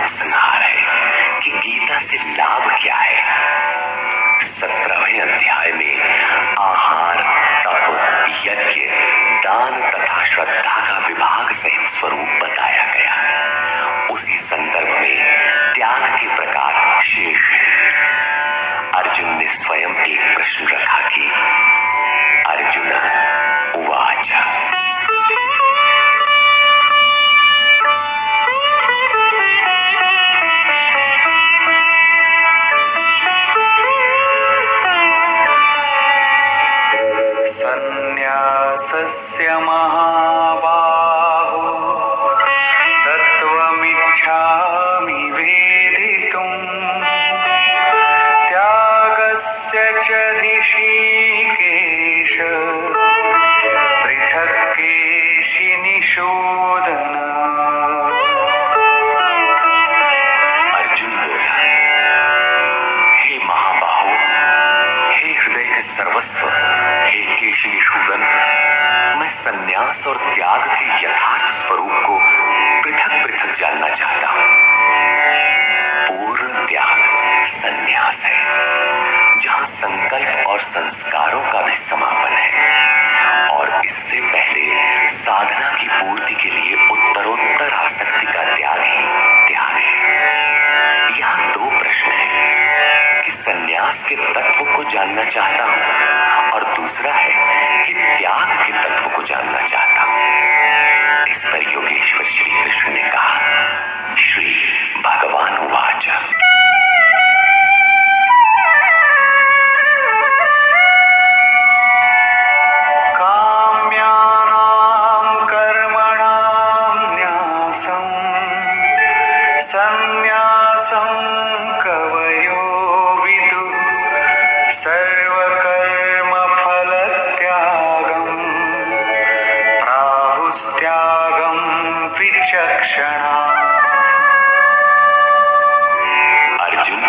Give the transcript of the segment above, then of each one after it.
उपसंहार है कि गीता से लाभ क्या है। 17वें अध्याय में आहार, तप, यज्ञ, दान तथा श्रद्धा का विभाग सहित स्वरूप बताया गया। उसी संदर्भ में त्याग के प्रकार शेष है। अर्जुन ने स्वयं एक प्रश्न रखा कि अर्जुन उवाच सन्न्यासस्य महाबाहो तत्त्वमिच्छामि वेदितुम् त्यागस्य च ऋषिकेश पृथक् केशिनिषूदन। अर्जुन बोला, हे महाबाहो, हे हृदय के सर्वस्व, हे केशिनिषूदन, मैं सन्यास और त्याग के यथार्थ स्वरूप को पृथक पृथक जानना चाहता हूं। पूर्ण त्याग सन्यास है, जहां संकल्प और संस्कारों का भी समापन है, और इससे पहले साधना की पूर्ति के लिए उत्तरोत्तर आसक्ति का त्याग ही त्याग है। यहां दो प्रश्न हैं कि सन्यास के तत्व को जानना चाहता हूं और दूसरा है कि त्याग के तत्व को जानना चाहता हूं। इस पर योगेश्वर श्री कृष्ण ने कहा, श्री भगवान उवाच काम्यानां कर्मणां न्यासं सन्न्यासं कवयो विदुः सर्वकर्मफलत्यागं प्राहुस्त्यागं विचक्षणा। अर्जुन,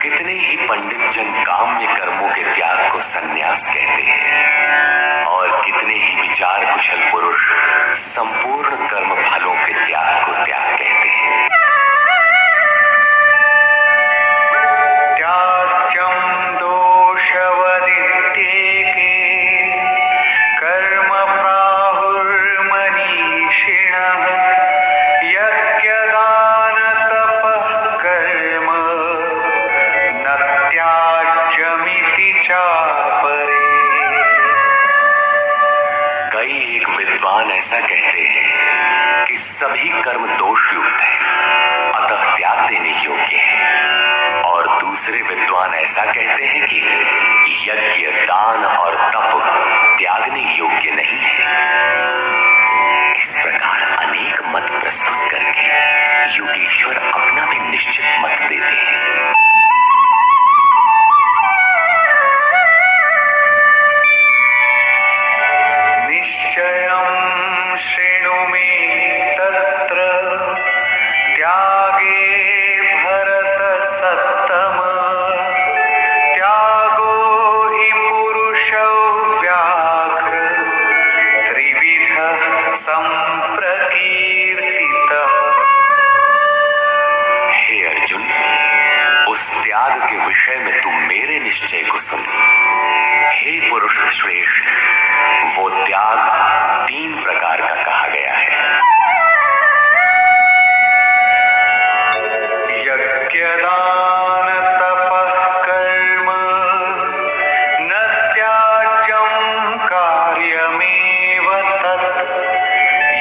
कितने ही पंडित जन काम्य कर्मों के त्याग को सन्यास कहते हैं और कितने ही विचार कुशल पुरुष संपूर्ण कर्म फलों के त्याग को त्याग कहते हैं। त्याज्यं दोषवदित्येके कर्म प्राहुर्मनीषिणः यज्ञदानतपः कर्म न त्याज्यमिति चापरे। कई एक विद्वान ऐसा कहते हैं कि सभी कर्म दोषयुक्त हैं, अतः त्याग देने योग्य है, और दूसरे विद्वान ऐसा कहते हैं कि यज्ञ, दान और तप त्यागने योग्य नहीं है। इस प्रकार अनेक मत प्रस्तुत करके योगेश्वर अपना भी निश्चित मत देते हैं। निश्चयं शृणु मे तत्र त्यागे भरतसत्तम त्यागो हि पुरुषो व्याघ्र त्रिविधः संप्रकीर्तितः। हे अर्जुन, उस त्याग के विषय में तू मेरे निश्चय को सुन। हे पुरुष श्रेष्ठ, वो त्याग 3 प्रकार का कहा गया है। यज्ञदान तपः कर्म न त्याज्यं कार्यमेव तत्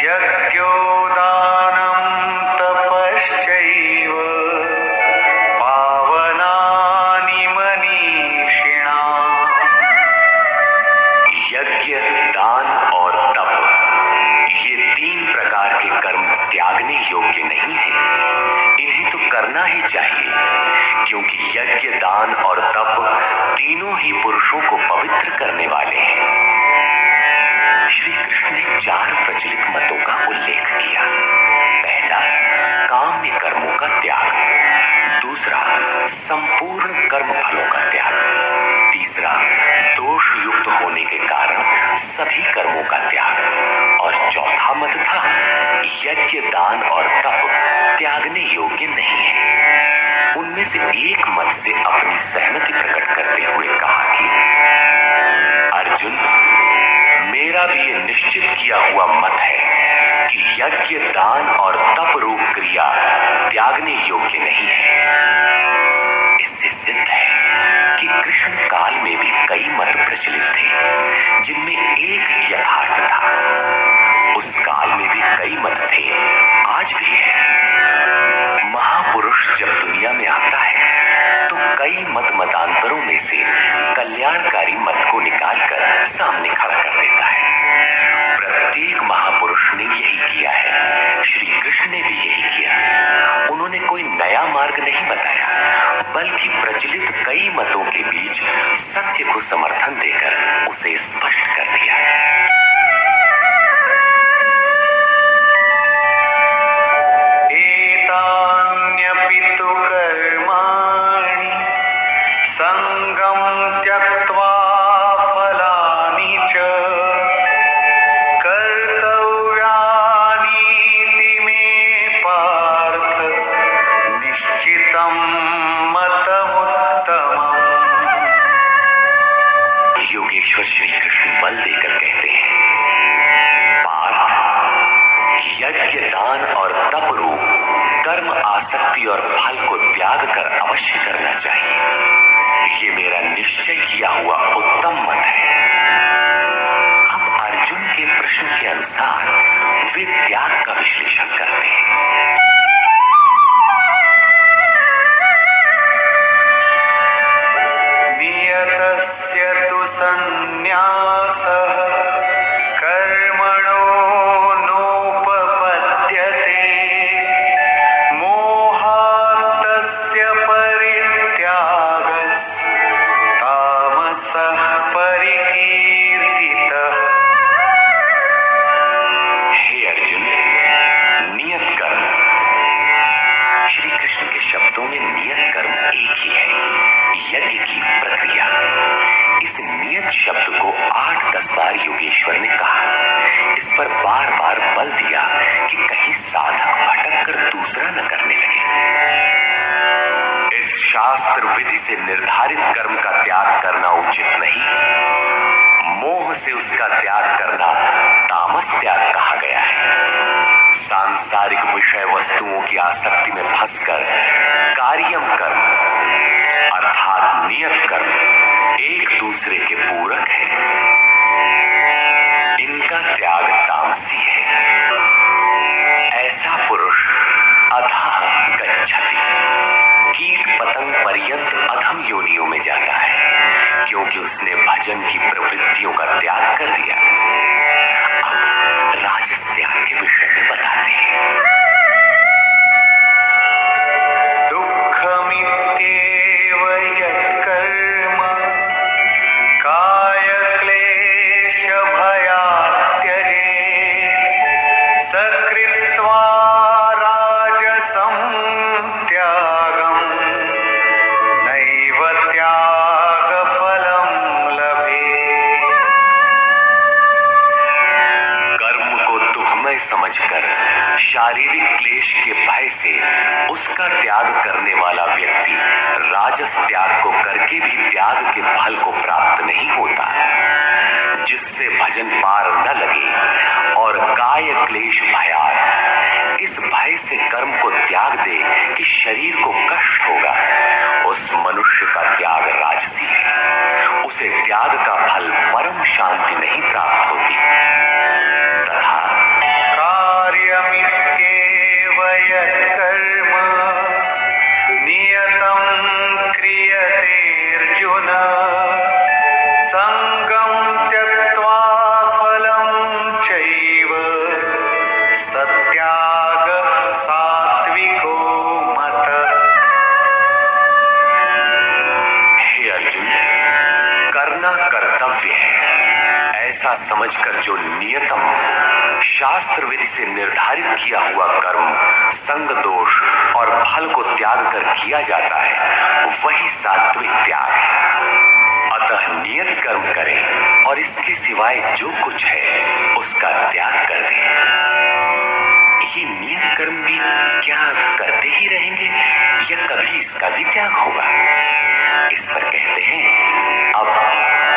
यज्ञोदानं तपश्चैव पावनानि मनीषिणाम्। यज्ञ, दान और तप, ये 3 प्रकार के कर्म त्यागने योग्य नहीं है। इन्हें तो करना ही चाहिए, क्योंकि यज्ञ, दान और तप तीनों ही पुरुषों को पवित्र करने वाले हैं। श्री कृष्ण ने 4 प्रचलित मतों का उल्लेख किया। पहला, काम्य कर्मों का त्याग। दूसरा, संपूर्ण कर्म फलों का त्याग। तीसरा, दोष युक्त होने के कारण सभी कर्मों का त्याग। और चौथा मत था यज्ञ, दान और तप त्याग इस एक मत से अपनी सहमति प्रकट करते हुए कहा कि अर्जुन, मेरा भी ये निश्चित किया हुआ मत है कि यज्ञ, दान और तप रूप क्रिया त्यागने योग्य नहीं है। इससे सिद्ध है कि कृष्ण काल में भी कई मत प्रचलित थे जिनमें एक यथार्थ था। उस काल में भी कई मत थे, आज भी है। महापुरुष जब दुनिया में आता है तो कई मतांतरों में से कल्याणकारी मत को निकालकर सामने खड़ा कर देता है। प्रत्येक महापुरुष ने यही किया है, श्री कृष्ण ने भी यही किया। उन्होंने कोई नया मार्ग नहीं बताया, बल्कि प्रचलित कई मतों के बीच सत्य को समर्थन देकर उसे स्पष्ट कर दिया। संगम त्यक्त्वा फलानि च कर्तव्यानीति मे पार्थ निश्चितं मतमुत्तमम्। योगेश्वर श्री कृष्ण बल देकर कहते हैं, पार्थ, यज्ञ, दान और तप रूप कर्म, आसक्ति और फल को त्याग कर अवश्य करना चाहिए। ये मेरा निश्चय किया हुआ उत्तम मत है। अब अर्जुन के प्रश्न के अनुसार वे त्याग का विश्लेषण करते हैं। नियतस्य तु संन्यासः कर्मणो नोपपद्यते मोहान्तस्य तामसः परिकीर्तितः। हे अर्जुन, नियत कर्म, श्री कृष्ण के शब्दों में नियत कर्म एक ही है, यज्ञ की प्रक्रिया। इस नियत शब्द को 8-10 बार योगेश्वर ने कहा। इस पर बार बार बल दिया कि कहीं साधक भटक कर दूसरा न करने लगे। इस शास्त्र विधि से निर्धारित कर्म का त्याग करना उचित नहीं। मोह से उसका त्याग करना तामस त्याग कहा गया है। सांसारिक विषय वस्तुओं की आसक्ति में फंसकर कार्यम कर्म अर्थात नियत कर्म एक दूसरे के पूरक है। इनका त्याग तामसी है। ऐसा पुरुष अधः गच्छति, कीट पतंग पर्यंत अधम योनियों में जाता है, क्योंकि उसने भजन की प्रवृत्तियों का त्याग कर दिया। अब राजस त्याग के विषय में बताते हैं। दुःखमित्येव यत्कर्म काय क्लेश भयात् त्यजेत् सकृत्वा राजसं त्यागं नैव त्यागफलं लभेत्। कर्म को दुखमय समझकर शारीरिक क्लेश के भय से उसका त्याग करने वाला व्यक्ति राजस त्याग को करके भी त्याग के फल को प्राप्त नहीं होता। जिससे भजन पार न लगे और काय क्लेश भयात्, इस भय से कर्म को त्याग दे कि शरीर को कष्ट होगा, उस मनुष्य का त्याग राजसी है। उसे त्याग का फल परम शांति नहीं प्राप्त होती। तथा कार्यमित्येव यत्कर्म नियतं क्रियतेऽर्जुन संगं त्यक्त्वा फलं चैव सत्यागः सात्विको मतः। हे अर्जुन, करना कर्तव्य है ऐसा समझकर जो नियतम शास्त्र विधि से निर्धारित किया हुआ कर्म संग दोष और फल को त्याग कर किया जाता है, वही सात्विक त्याग है। अतः नियत कर्म करें और इसके सिवाय जो कुछ है उसका त्याग कर दें। ये नियत कर्म भी क्या करते ही रहेंगे या कभी इसका भी त्याग होगा? इस पर कहते हैं अब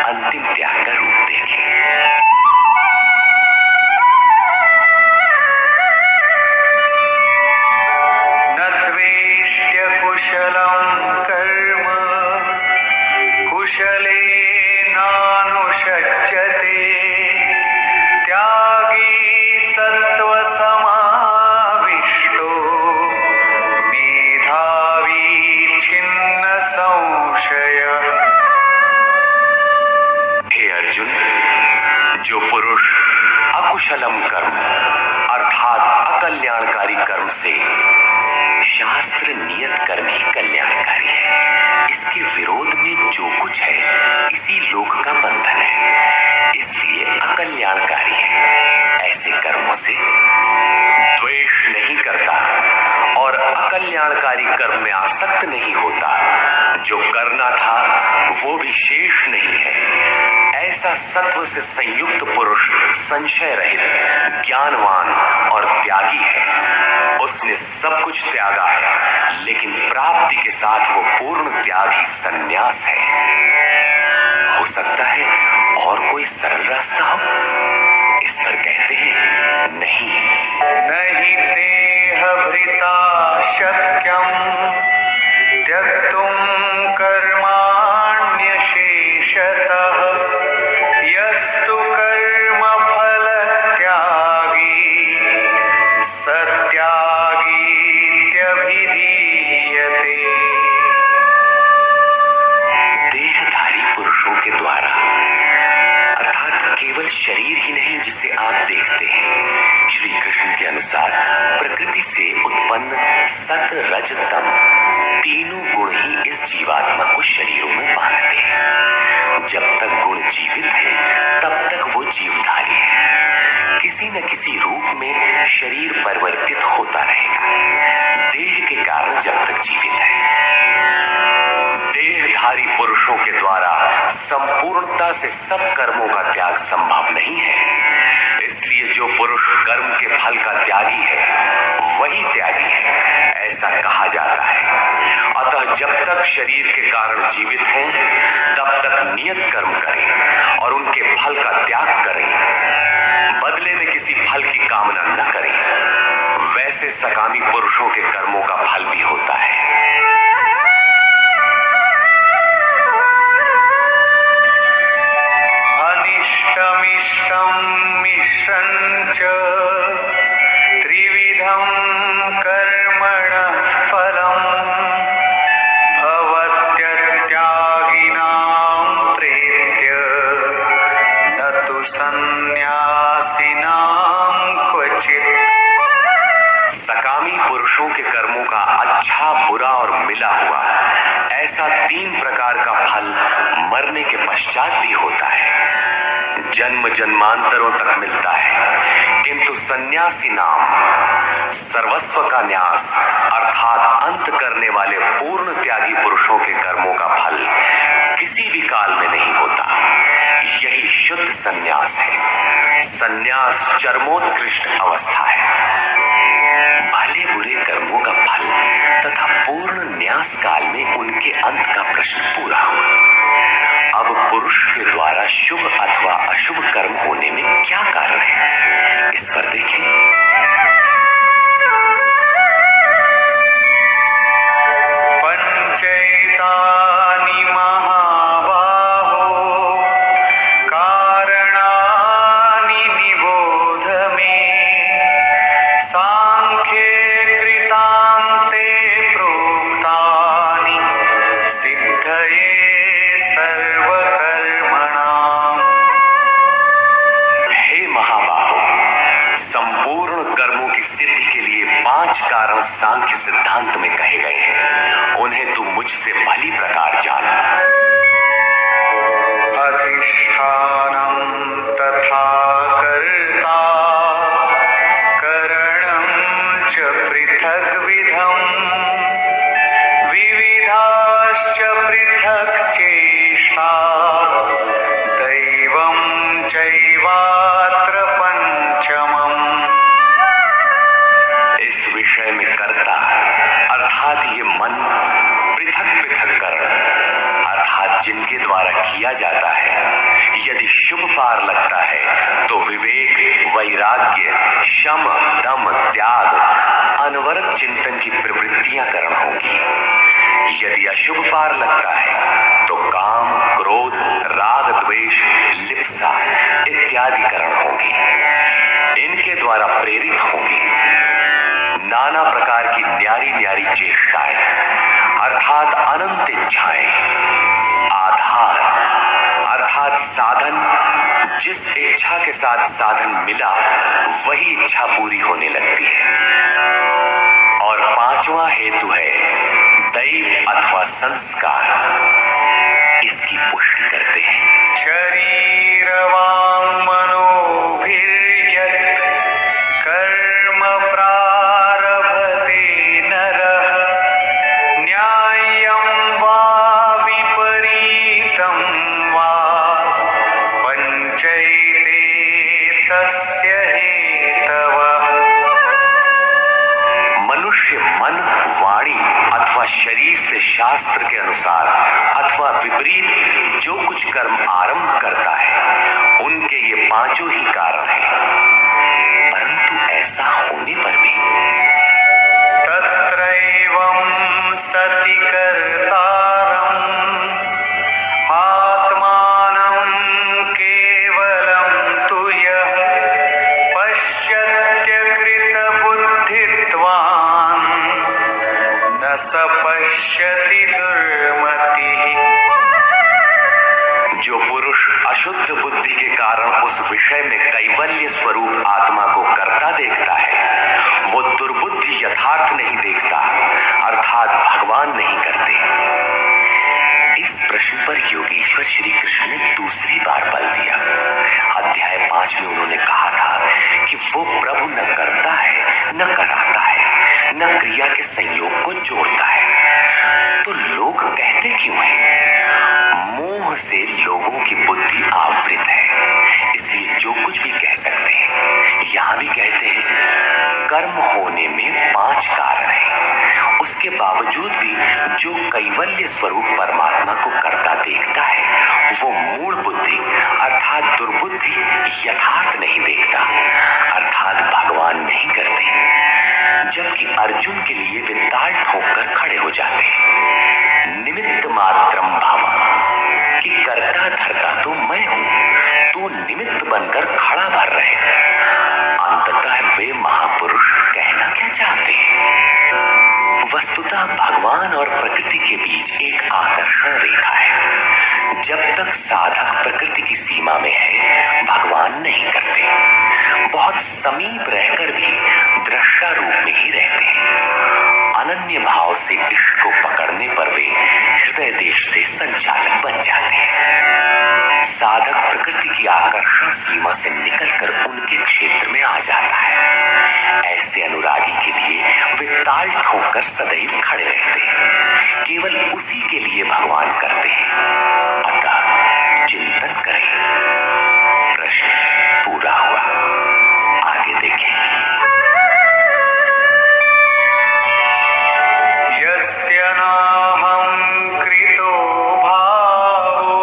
अंतिम त्याग का रूप देखें। न द्वेष्ट्य कुशलं कर्म कुशलेनानुषज्यते त्यागी सत्त्वसमाविष्टो मेधावी छिन्न संशयः। हे अर्जुन, जो पुरुष अकुशलम कर्म अर्थात अकल्याणकारी कर्म से, शास्त्र नियत कर्म ही कल्याणकारी है, इसके विरोध में जो कुछ है इसी लोक का बंधन है, इसलिए अकल्याणकारी है। ऐसे कर्मों से द्वेष नहीं करता और अकल्याणकारी कर्म में आसक्त नहीं होता। जो करना था वो भी शेष नहीं है। ऐसा सत्व से संयुक्त पुरुष संशय रहित, ज्ञानवान और त्यागी है। उसने सब कुछ त्यागा है, लेकिन प्राप्ति के साथ वो पूर्ण त्याग ही संन्यास है। हो सकता है और कोई सरल रास्ता हो? इस पर कहते हैं नहीं। नहि देहभृता शक्यं त्यक्तुं कर्माण्यशेषतः यस्तु कर्मफलत्यागी सत्यागीत्यभिधीयते। देहधारी पुरुषों के द्वारा अर्थात केवल शरीर ही नहीं जिसे आप देखते हैं, श्री कृष्ण के अनुसार प्रकृति से उत्पन्न सत रज तम तीनों गुण ही इस जीवात्मा को शरीरों में बांधते हैं। जब तक गुण जीवित है तब तक वो जीवधारी है। किसी न किसी रूप में शरीर परिवर्तित होता रहेगा, देह के कारण जब तक जीवित है। देहधारी पुरुषों के द्वारा संपूर्णता से सब कर्मों का त्याग संभव नहीं है। इसलिए जो पुरुष कर्म के फल का त्यागी है वही त्यागी है, ऐसा कहा जाता है। अतः जब तक शरीर के कारण जीवित हैं तब तक नियत कर्म करें और उनके फल का त्याग करें। बदले में किसी फल की कामना न करें। वैसे सकामी पुरुषों के कर्मों का फल भी होता है। अनिष्टमिष्टं मिश्रं च त्रिविधं कर्मणः फलं भवत्यत्यागिनां प्रेत्य न तु सन्न्यासिनां क्वचित्। सकामी पुरुषों के कर्मों का अच्छा, बुरा और मिला हुआ ऐसा 3 प्रकार का फल मरने के पश्चात भी होता है। जन्म जन्मांतरों तक मिलता है, किंतु सन्यासी नाम सर्वस्व का न्यास अर्थात अंत करने वाले पूर्ण त्यागी पुरुषों के कर्मों का फल किसी भी काल में नहीं होता। यही शुद्ध सन्यास है। सन्यास चरमोत्कृष्ट अवस्था है। भले बुरे कर्मों का फल तथा पूर्ण न्यास काल में उनके अंत का प्रश्न पूरा हुआ। अब पुरुष के द्वारा शुभ अथवा अशुभ कर्म होने में क्या कारण है, इस पर देखें। पंचैतानि महाबाहो कारणानि निबोध मे सांख्ये कृतान्ते प्रोक्तानि सिद्धये सर्वकर्मणाम्। हे महाबाहो, संपूर्ण कर्मों की सिद्धि के लिए 5 कारण सांख्य सिद्धांत में कहे गए हैं। उन्हें तू मुझसे भली प्रकार जान। अधिष्ठानं तथा कर्ता करणं च पृथग्विधम् विविधाश्च पृथक् चेष्टा दैवं चैवात्र पंचमम्। इस विषय में कर्ता अर्थात ये मन पृथक पृथककरण अर्थात जिनके द्वारा किया जाता है, यदि शुभ पार लगता है तो विवेक, वैराग्य, शम, दम, त्याग, अनवरत चिंतन की प्रवृत्तियां करण होंगी। यदि अशुभ पार लगता है तो काम, क्रोध, राग, द्वेष, लिप्सा इत्यादि करण होंगी। इनके द्वारा प्रेरित होंगे नाना प्रकार की न्यारी न्यारी चेष्टाएं अर्थात अनंत इच्छाएं। आधार अर्थात साधन, जिस इच्छा के साथ साधन मिला वही इच्छा पूरी होने लगती है। और पांचवा हेतु है दैव अथवा संस्कार। इसकी पुष्टि करते हैं। शरीर वांग मनोभिर्यत् कर्म प्रारभते नरः न्याय्यं वा विपरीतं वा पंचैते तस्य हेतवः। मनुष्य मन, वाणी अथवा शरीर से शास्त्र के अनुसार अथवा विपरीत जो कुछ कर्म आरंभ करता है, उनके ये पांचों ही कारण हैं। परंतु ऐसा होने पर भी तत्रैवं सति कर्तारम् आत्मानं केवलं तु यः पश्यत्यकृतबुद्धित्वान् न स पश्यति दुर्मतिः। जो पुरुष अशुद्ध बुद्धि के कारण उस विषय में कैवल्य स्वरूप आत्मा को करता देखता है, वो दुर्बुद्धि यथार्थ नहीं देखता अर्थात भगवान नहीं करते। इस प्रश्न पर योगेश्वर श्री कृष्ण ने दूसरी बार बल दिया। अध्याय 5 में उन्होंने कहा था कि वो प्रभु न करता है, न कराता है, न क्रिया के संयोग को जोड़ता है। तो लोग कहते क्यों हैं? मोह से लोगों की बुद्धि आवृत है, इसलिए जो कुछ भी कह सकते हैं। यहां भी कहते हैं कर्म होने में 5 कारण हैं। उसके बावजूद भी जो कैवल्य स्वरूप परमात्मा को करता देखता है, वो मूल बुद्धि अर्थात दुर्बुद्धि यथार्थ नहीं देखता अर्थात भगवान नहीं करते। जबकि अर्जुन के लिए वे ताल ठोककर खड़े हो जाते हैं। निमित्त मात्रम भावम, कि करता धरता तो मैं हूं, तू निमित्त बनकर खड़ा भर रहे। अंततः वे महापुरुष कहना क्या चाहते हैं? वस्तुतः भगवान और प्रकृति के बीच एक आकर्षण रेखा है। जब तक साधक प्रकृति की सीमा में है, भगवान नहीं करते। बहुत समीप रहकर भी दृष्टा रूप में ही रहते हैं। अनन्य भाव से इष्ट को पकड़ने पर वे हृदय देश से संचालक बन जाते हैं। साधक प्रकृति की आकर्षण सीमा से निकलकर उनके क्षेत्र में आ जाता है। ऐसे अनुरागी के लिए वे ताल ठोककर सदैव खड़े रहते हैं। केवल उसी के लिए भगवान करते हैं। अतः चिंतन करें। प्रश्न पूरा हुआ। आगे देखें। यस्य नाहं कृतो भावो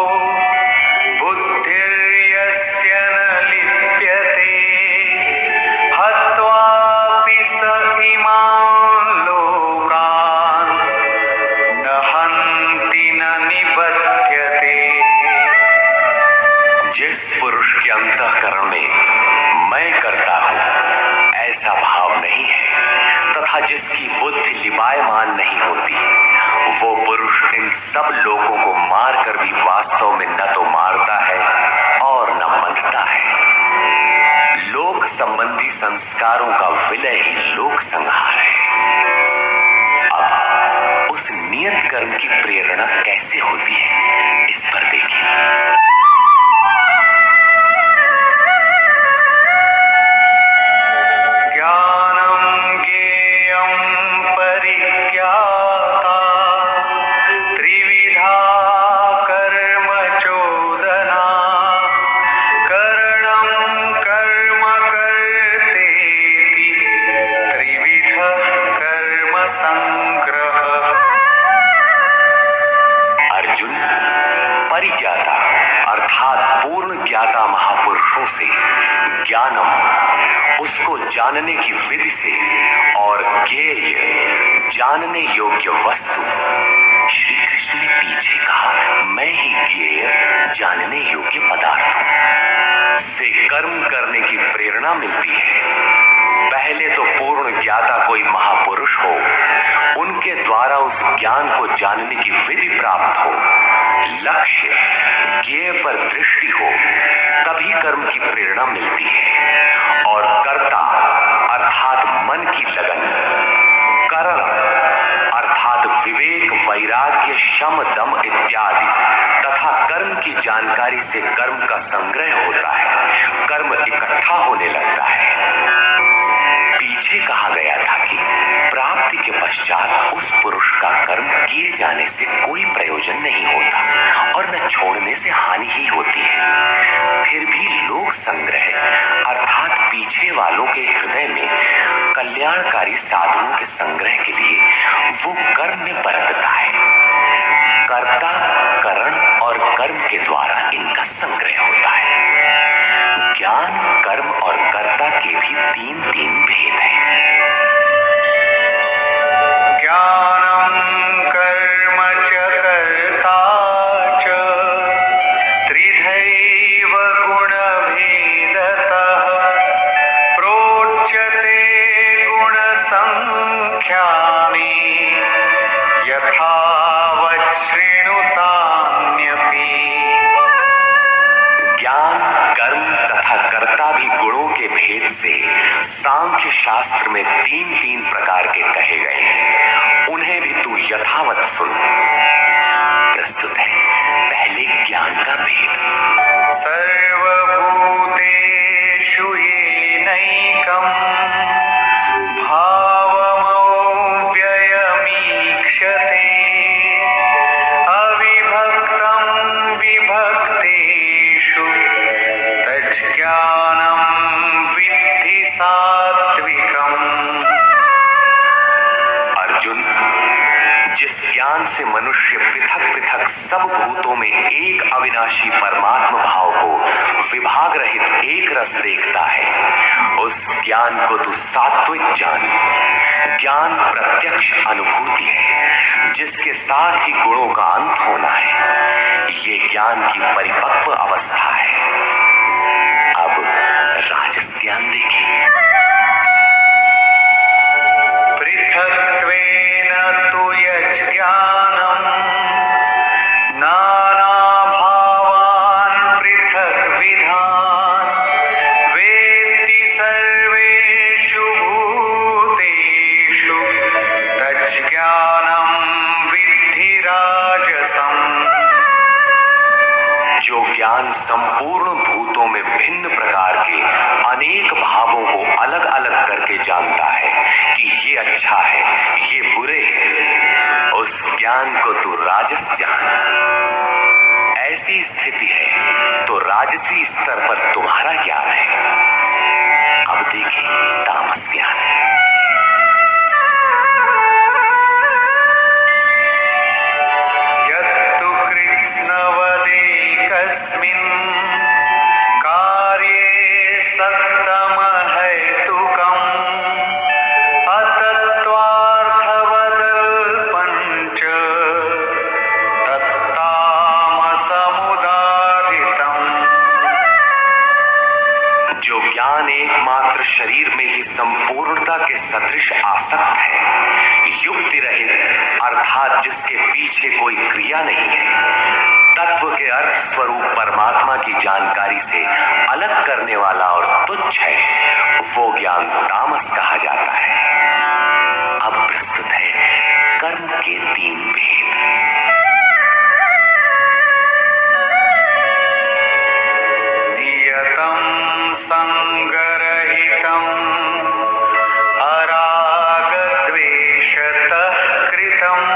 बुद्धिर्यस्य न लिप्यते हत्वापि स इमान् लोकान् न हन्ति न निबध्यते। जिस पुरुष के अंतःकरण में मैं करता हूं ऐसा भाव नहीं है तथा जिसकी बुद्धि लिबायमान नहीं होती, वो पुरुष इन सब लोगों को मारकर भी वास्तव में न तो मारता है और न बंधता है। लोक संबंधी संस्कारों का विलय ही लोक संहार है। अब उस नियत कर्म की प्रेरणा कैसे होती है, इस पर देखें। ज्ञानं ज्ञेयं परिज्ञाता त्रिविधा कर्म चोदना करणं कर्म कर्तेति त्रिविधः कर्म संग्रह। परिज्ञाता अर्थात पूर्ण ज्ञाता महापुरुषों से ज्ञानम उसको जानने की विधि से और ज्ञेय जानने योग्य वस्तु। श्री कृष्ण ने पीछे कहा, मैं ही ज्ञेय जानने योग्य पदार्थ हूं। से कर्म करने की प्रेरणा मिलती है। पहले तो पूर्ण ज्ञाता कोई महापुरुष हो, उनके द्वारा उस ज्ञान को जानने की विधि प्राप्त हो, लक्ष्य ज्ञेय पर दृष्टि हो, तभी कर्म की प्रेरणा मिलती है। और कर्ता अर्थात मन की लगन, करण अर्थात विवेक, वैराग्य, शम, दम इत्यादि तथा कर्म की जानकारी से कर्म का संग्रह होता है, कर्म इकट्ठा होने लगता है। पीछे कहा गया था कि प्राप्ति के पश्चात उस पुरुष का कर्म किए जाने से कोई प्रयोजन नहीं होता और न छोड़ने से हानि ही होती है। फिर भी लोक संग्रह अर्थात पीछे वालों के हृदय में कल्याणकारी साधनों के संग्रह के लिए वो कर्म में बरतता है। कर्ता, करण और कर्म के द्वारा इनका संग्रह होता है। ज्ञान, कर्म और कर्ता के भी तीन भेद हैं। ज्ञानम कर्म च कर्ता च त्रिधैव गुणभेदतः प्रोच्यते गुणसंख्यानि यथावत् शृणुतान्यपि। ज्ञान, कर्म तथा कर्ता भी गुणों के भेद से सांख्य शास्त्र में तीन प्रकार के कहे गए हैं। उन्हें भी तू यथावत सुन। प्रस्तुत है पहले ज्ञान का भेद। सर्वभूतेषु येनैकं भावमव्ययमीक्षते अविभक्तं विभक्तेषु तज्ज्ञानं विद्धि सात्विकम्। अर्जुन, जिस ज्ञान से मनुष्य पृथक पृथक सब भूतों में एक अविनाशी परमात्मा भाव को विभाग रहित एक रस देखता है, उस ज्ञान को तू सात्विक जान। ज्ञान प्रत्यक्ष अनुभूति है जिसके साथ ही गुणों का अंत होना है। ये ज्ञान की परिपक्व अवस्था है। अब राजस ज्ञान देखें। पृथक्त्वेन तु यज्ज्ञानं नानाभावान् पृथग्विधान् वेत्ति सर्वेषु भूतेषु तज्ज्ञानं विद्धि राजसम्। जो ज्ञान संपूर्ण भूतों में भिन्न प्रकार के अनेक भावों को अलग अलग करके जानता है कि ये अच्छा है, ये बुरे हैं, उस ज्ञान को तू राजस जान। ऐसी स्थिति है तो राजसी स्तर पर तुम्हारा ज्ञान है। अब देखें तामस ज्ञान। यत्तु कृत्स्नवदेकस्मिन् कार्ये सक्तमहैतुकम् अतत्त्वार्थवदल्पं च तत्तामसमुदाहृतम्। जो ज्ञान एकमात्र शरीर में ही संपूर्णता के सदृश आसक्त है, युक्ति रहित अर्थात जिसके पीछे कोई क्रिया नहीं है, तत्व के अर्थ स्वरूप परमात्मा की जानकारी से अलग करने वाला और तुच्छ है, वो ज्ञान तामस कहा जाता है। अब प्रस्तुत है कर्म के तीन भेद। नियतं संगरहितं अरागद्वेषतः कृतम्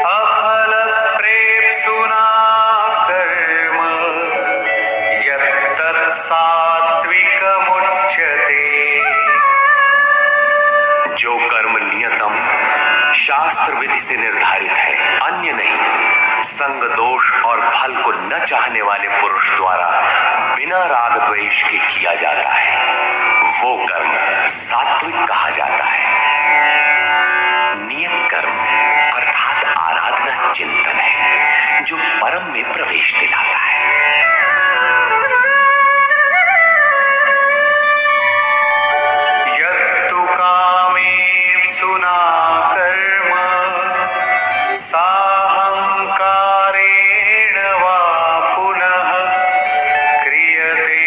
अफलप्रेप्सुना कर्म यत्तत् सात्विकमुच्यते। जो कर्म नियतम शास्त्र विधि से निर्धारित है, अन्य नहीं। संग दोष और फल को न चाहने वाले पुरुष द्वारा बिना राग द्वेष के किया जाता है, वो कर्म सात्विक कहा जाता है। नियत कर्म अर्थात आराधना चिंतन है जो परम में प्रवेश दिलाता है। यत्तु कामेप्सुना कर्म साहंकारेण वा पुनः क्रियते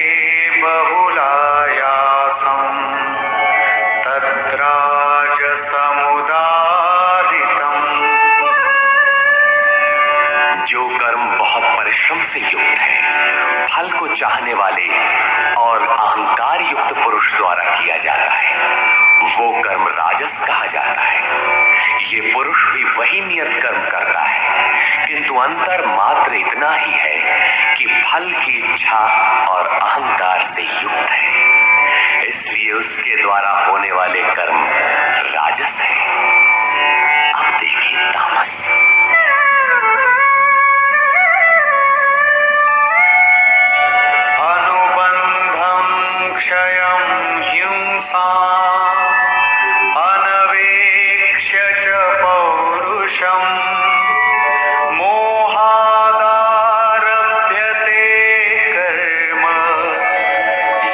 बहुलायासं तद्राजसमुदाहृतम्। जो कर्म बहुत परिश्रम से युक्त है, फल को चाहने वाले और अहंकार युक्त पुरुष द्वारा किया जाता है, वो कर्म राजस कहा जाता है। ये पुरुष भी वही नियत कर्म करता है, किंतु अंतर मात्र इतना ही है कि फल की इच्छा और अहंकार से युक्त है, इसलिए उसके द्वारा होने वाले कर्म राजस है। अब देखिए तामस। क्षयं हिंसाम् अनवेक्ष्य च पौरुषम् मोहादारभ्यते कर्म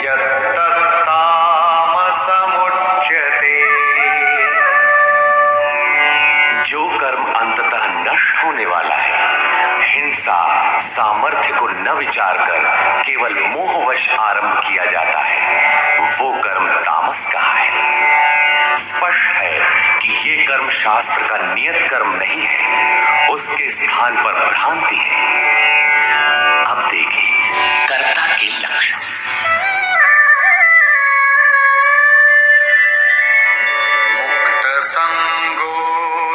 यत्तत्तामसमुच्यते। जो कर्म अंततः नष्ट होने वाला है, हिंसा सामर्थ्य को न विचार कर केवल मोहवश आरंभ किया जाता है, वो कर्म तामस कहा है। स्पष्ट है कि ये कर्म शास्त्र का नियत कर्म नहीं है, उसके स्थान पर भ्रांति है। अब देखिए कर्ता के लक्षण। मुक्तसंगो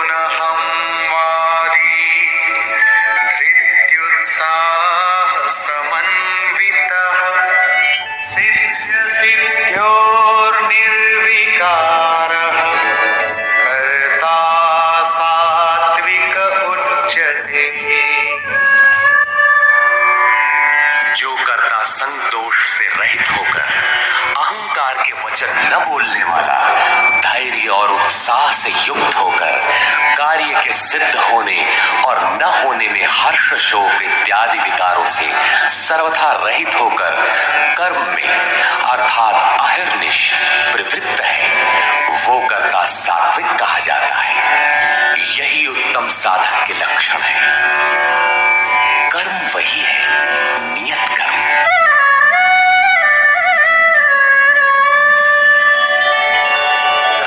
नहं वादी धृत्युत्साह समन्वितः सिद्ध्यसिद्ध्योर्निर्विकारः कर्ता सात्विक उच्यते। जो कर्ता संग दोष से रहित होकर अहंकार के वचन न बोलने वाला, धैर्य और उत्साह से युक्त होकर कार्य के सिद्ध होने और न होने में हर्ष शोक इत्यादि विकारों से सर्वथा रहित होकर कर्म में अर्थात अहिर्निश प्रवृत्त है, वो कर्ता सात्विक कहा जाता है। यही उत्तम साधक के लक्षण है। कर्म वही है, नियत कर्म।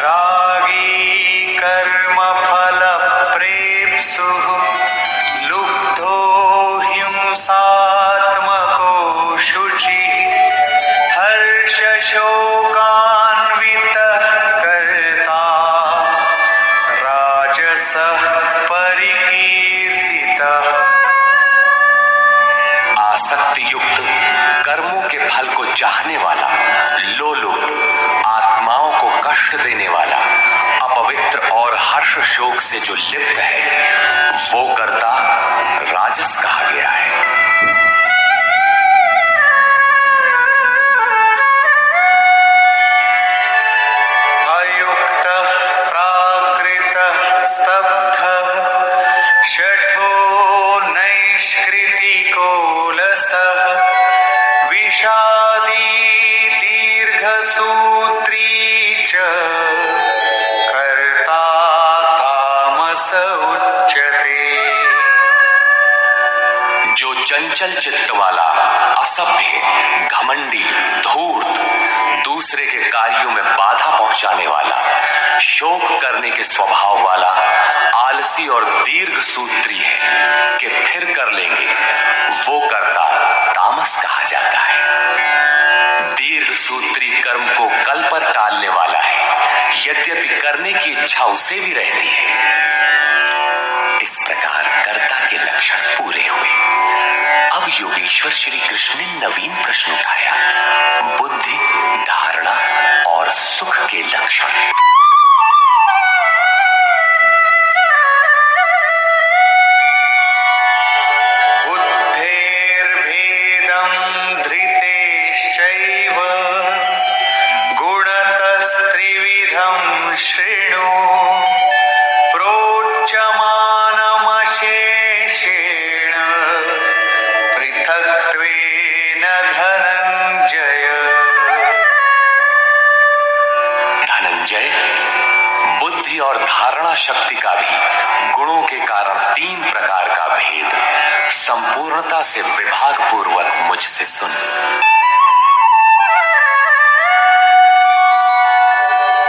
रागी कर्म फल प्रेप्सुः लुब्धो हिंसात्मको शुचिः हर्ष शोकान्वितः कर्ता राजसः परिकीर्तितः। आसक्ति युक्त कर्मों के फल को चाहने वाला, लोलुप, आत्माओं को कष्ट देने वाला, अपवित्र और हर्ष शोक से जो लिप्त है, वो कर्ता राजस कहा गया है। अयुक्तः प्राकृतः स्तब्धः शठो नैष्कृतिको लसः विषादी दीर्घसूत्री च कर्ता तामस उच्यते। जो चंचल चित्त वाला, असभ्य, घमंडी, धूर्त, दूसरे के कार्यों में बाधा पहुंचाने वाला, शोक करने के स्वभाव वाला, आलसी और दीर्घ सूत्री है कि फिर कर लेंगे, वो कर्ता तामस कहा जाता है। दीर्घ सूत्री कर्म को कल पर टालने वाला है, यद्यपि करने की इच्छा उसे भी रहती है। इस प्रकार कर्ता के लक्षण पूरे हुए। अब योगेश्वर श्री कृष्ण ने नवीन प्रश्न उठाया, बुद्धि, धारणा और सुख के लक्षण। और धारणा शक्ति का भी गुणों के कारण 3 प्रकार का भेद संपूर्णता से विभाग पूर्वक मुझसे सुन।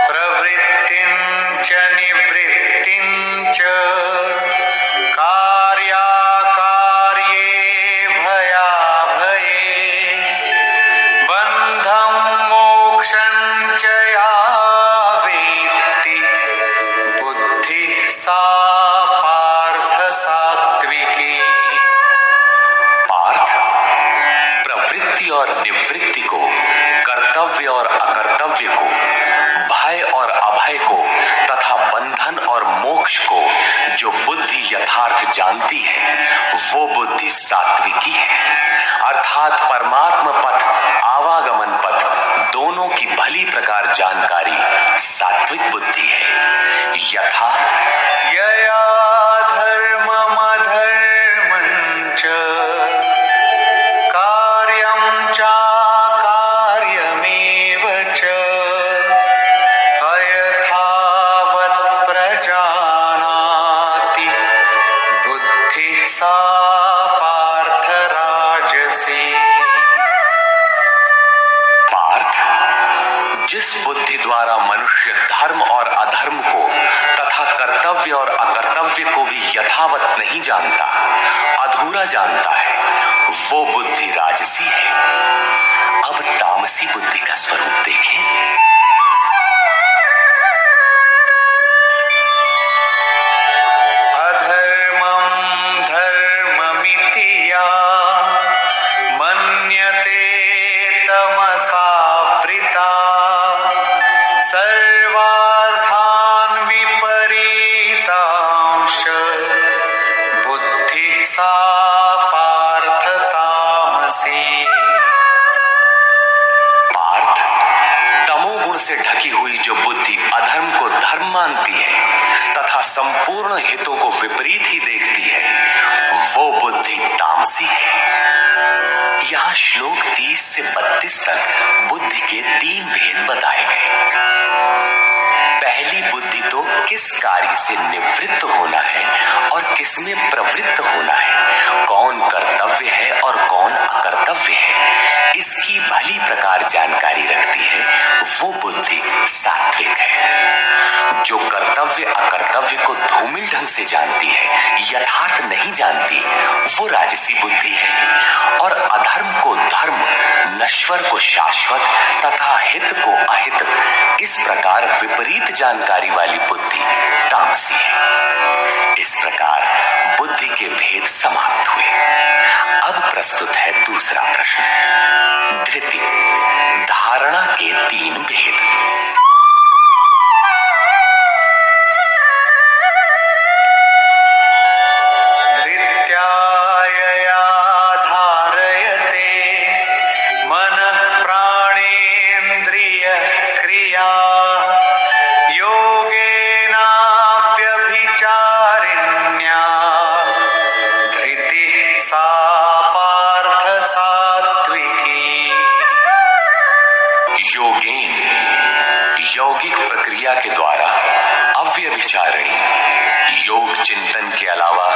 प्रवृत्तिं च निवृत्तिं च कार्याकार्ये भयाभये बन्धं मोक्षं च या वेत्ति बुद्धिः सा पार्थ सात्विकी। पार्थ, प्रवृत्ति और निवृत्ति को, कर्तव्य और अकर्तव्य को, भय और अभय को तथा बंधन और मोक्ष को जो बुद्धि यथार्थ जानती है वो बुद्धि सात्विकी है, अर्थात परमात्म पथ, आवागमन पथ दोनों की भली प्रकार जानकारी सात्विक बुद्धि है। यथा यया धर्ममधर्मं च कार्यं चाकार्यमेव च अयथावत् प्रजानाति बुद्धिः सा पार्थ राजसी। पार्थ, जिस बुद्धि द्वारा मनुष्य धर्म और अधर्म को तथा कर्तव्य और अकर्तव्य को भी यथावत नहीं जानता, अधूरा जानता है, वो बुद्धि राजसी है। अब तामसी बुद्धि का स्वरूप देखें। अधर्मं धर्ममिति या मन्यते तमसावृता सर्वार्थान् विपरीतांश्च बुद्धिः सा पार्थ तामसी। पार्थ, तमोगुण से ढकी हुई जो बुद्धि अधर्म को धर्म मानती है तथा संपूर्ण हितों को विपरीत ही देखती है वो बुद्धि तामसी है। यहाँ श्लोक 30 से 32 तक बुद्धि के 3 भेद बताए गए। पहली बुद्धि तो किस कार्य से निवृत्त होना है और किस में प्रवृत्त होना है, कौन कर्तव्य है और कौन अकर्तव्य है, इसकी भली प्रकार जानकारी रखती है वो बुद्धि सात्विक है। जो कर्तव्य अकर्तव्य को धूमिल ढंग से जानती है, यथार्थ नहीं जानती, वो राजसी बुद्धि है। और अधर्म को धर्म, नश्वर को शाश्वत तथा हित को अहित इस प्रकार विपरीत जानकारी वाली बुद्धि तामसी है। इस प्रकार बुद्धि के भेद समाप्त हुए। अब प्रस्तुत है दूसरा प्रश्न। धृति, धारणा के 3 भेद। धृत्यायया धारयते मनः प्राणेन्द्रियक्रिया योगेनाव्यभिचारिण्या धृतिः सा पार्थ सात्विकी। योगेन, यौगिक प्रक्रिया के द्वारा अव्यभिचारिणी, योग चिंतन के अलावा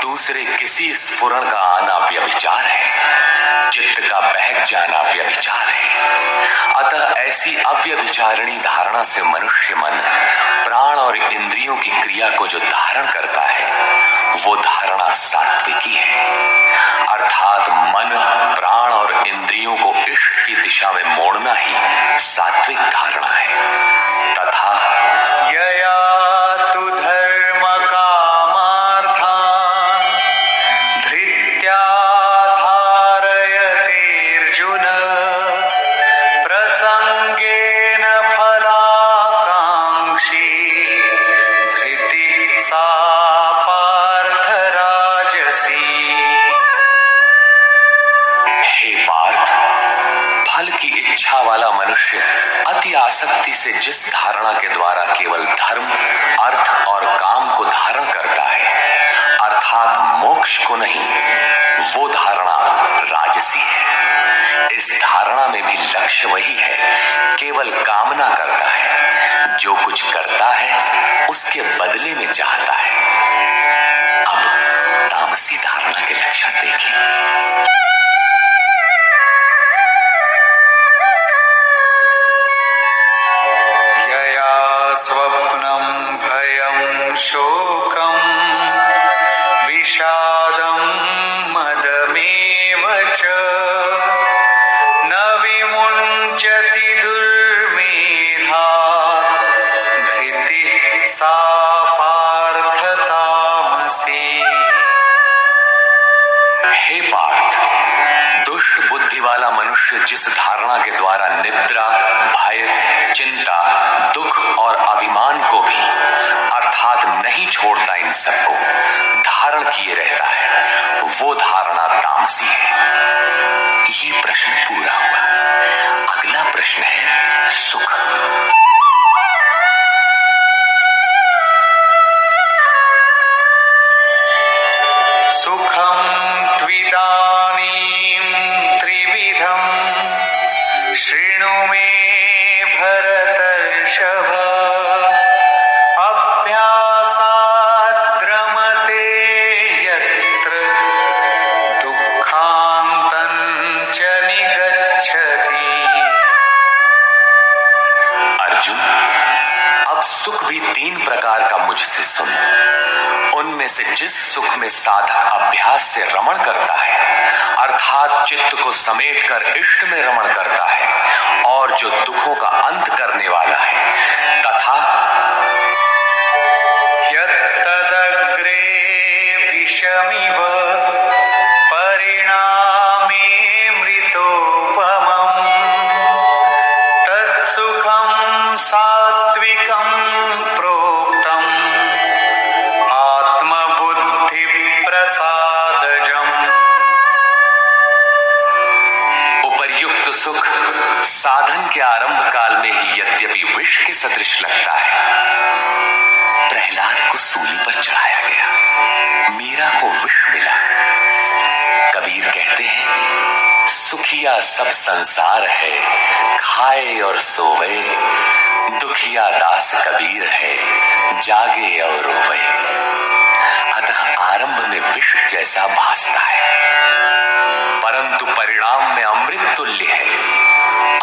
दूसरे किसी स्फुरण का आना व्यभिचार है, चित्त का बहक जाना व्यभिचार है। अतः ऐसी अव्यभिचारिणी धारणा से मनुष्य मन, प्राण और इंद्रियों की क्रिया को जो धारण करता है वो धारणा सात्विकी है, अर्थात मन, प्राण और इंद्रियों को इष्ट की दिशा में मोड़ना ही सात्विक धारणा है। तथा यया तु धर्म कामार्थान् धृत्या धारयतेऽर्जुन प्रसंगेन फलाकांक्षी धृतिः सा पार्थ राजसी। हे पार्थ, फल की इच्छा वाला मनुष्य अति आसक्ति से जिस धारणा के द्वारा केवल धर्म, अर्थ और काम को धारण करता है, अर्थात मोक्ष को नहीं, वो धारणा राजसी है। इस धारणा में भी लक्ष्य वही है, केवल कामना करता है। जो कुछ करता है उस चाहता है। अब तामसी धारणा के लक्षण देखें। यया स्वप्नं भयं शोकं विषादं मदमेव च न विमुञ्चति दुर्मेधा धृतिः सा पार्थ तामसी। हे पार्थ, दुष्ट बुद्धि वाला मनुष्य जिस धारणा के द्वारा निद्रा, भय, चिंता, दुख और अभिमान को भी अर्थात नहीं छोड़ता, इन सबको धारण किए रहता है, वो धारणा तामसी है। ये प्रश्न पूरा हुआ। अगला प्रश्न है सुख। सुखं त्विदानीं त्रिविधं शृणु मे भरतर्षभ अभ्यासाद् रमते यत्र दुःखान्तं च निगच्छति। अर्जुन, अब सुख भी 3 प्रकार का मुझसे सुन। उनमें से जिस सुख में साधक अभ्यास से रमण करता है, अर्थात चित्त को समेटकर इष्ट में रमण करता है, और जो दुखों का अंत करने वाला है, तथा यत्तदग्रे विषमिव परिणामे मृतोपमम् तत्सुखं सात्विकं प्रोक्तम् आत्मबुद्धिप्रसादजम्। उपर्युक्त सुख साधन के आरंभ काल में ही यद्यपि विष के सदृश लगता है, प्रहलाद को सूली पर चढ़ाया गया, मीरा को विष मिला। कबीर कहते हैं, सुखिया सब संसार है, खाए और सोवे, दुखिया दास कबीर है, जागे और रोवे। अतः आरंभ में विष जैसा भासता है, परंतु परिणाम में अमृत तुल्य है,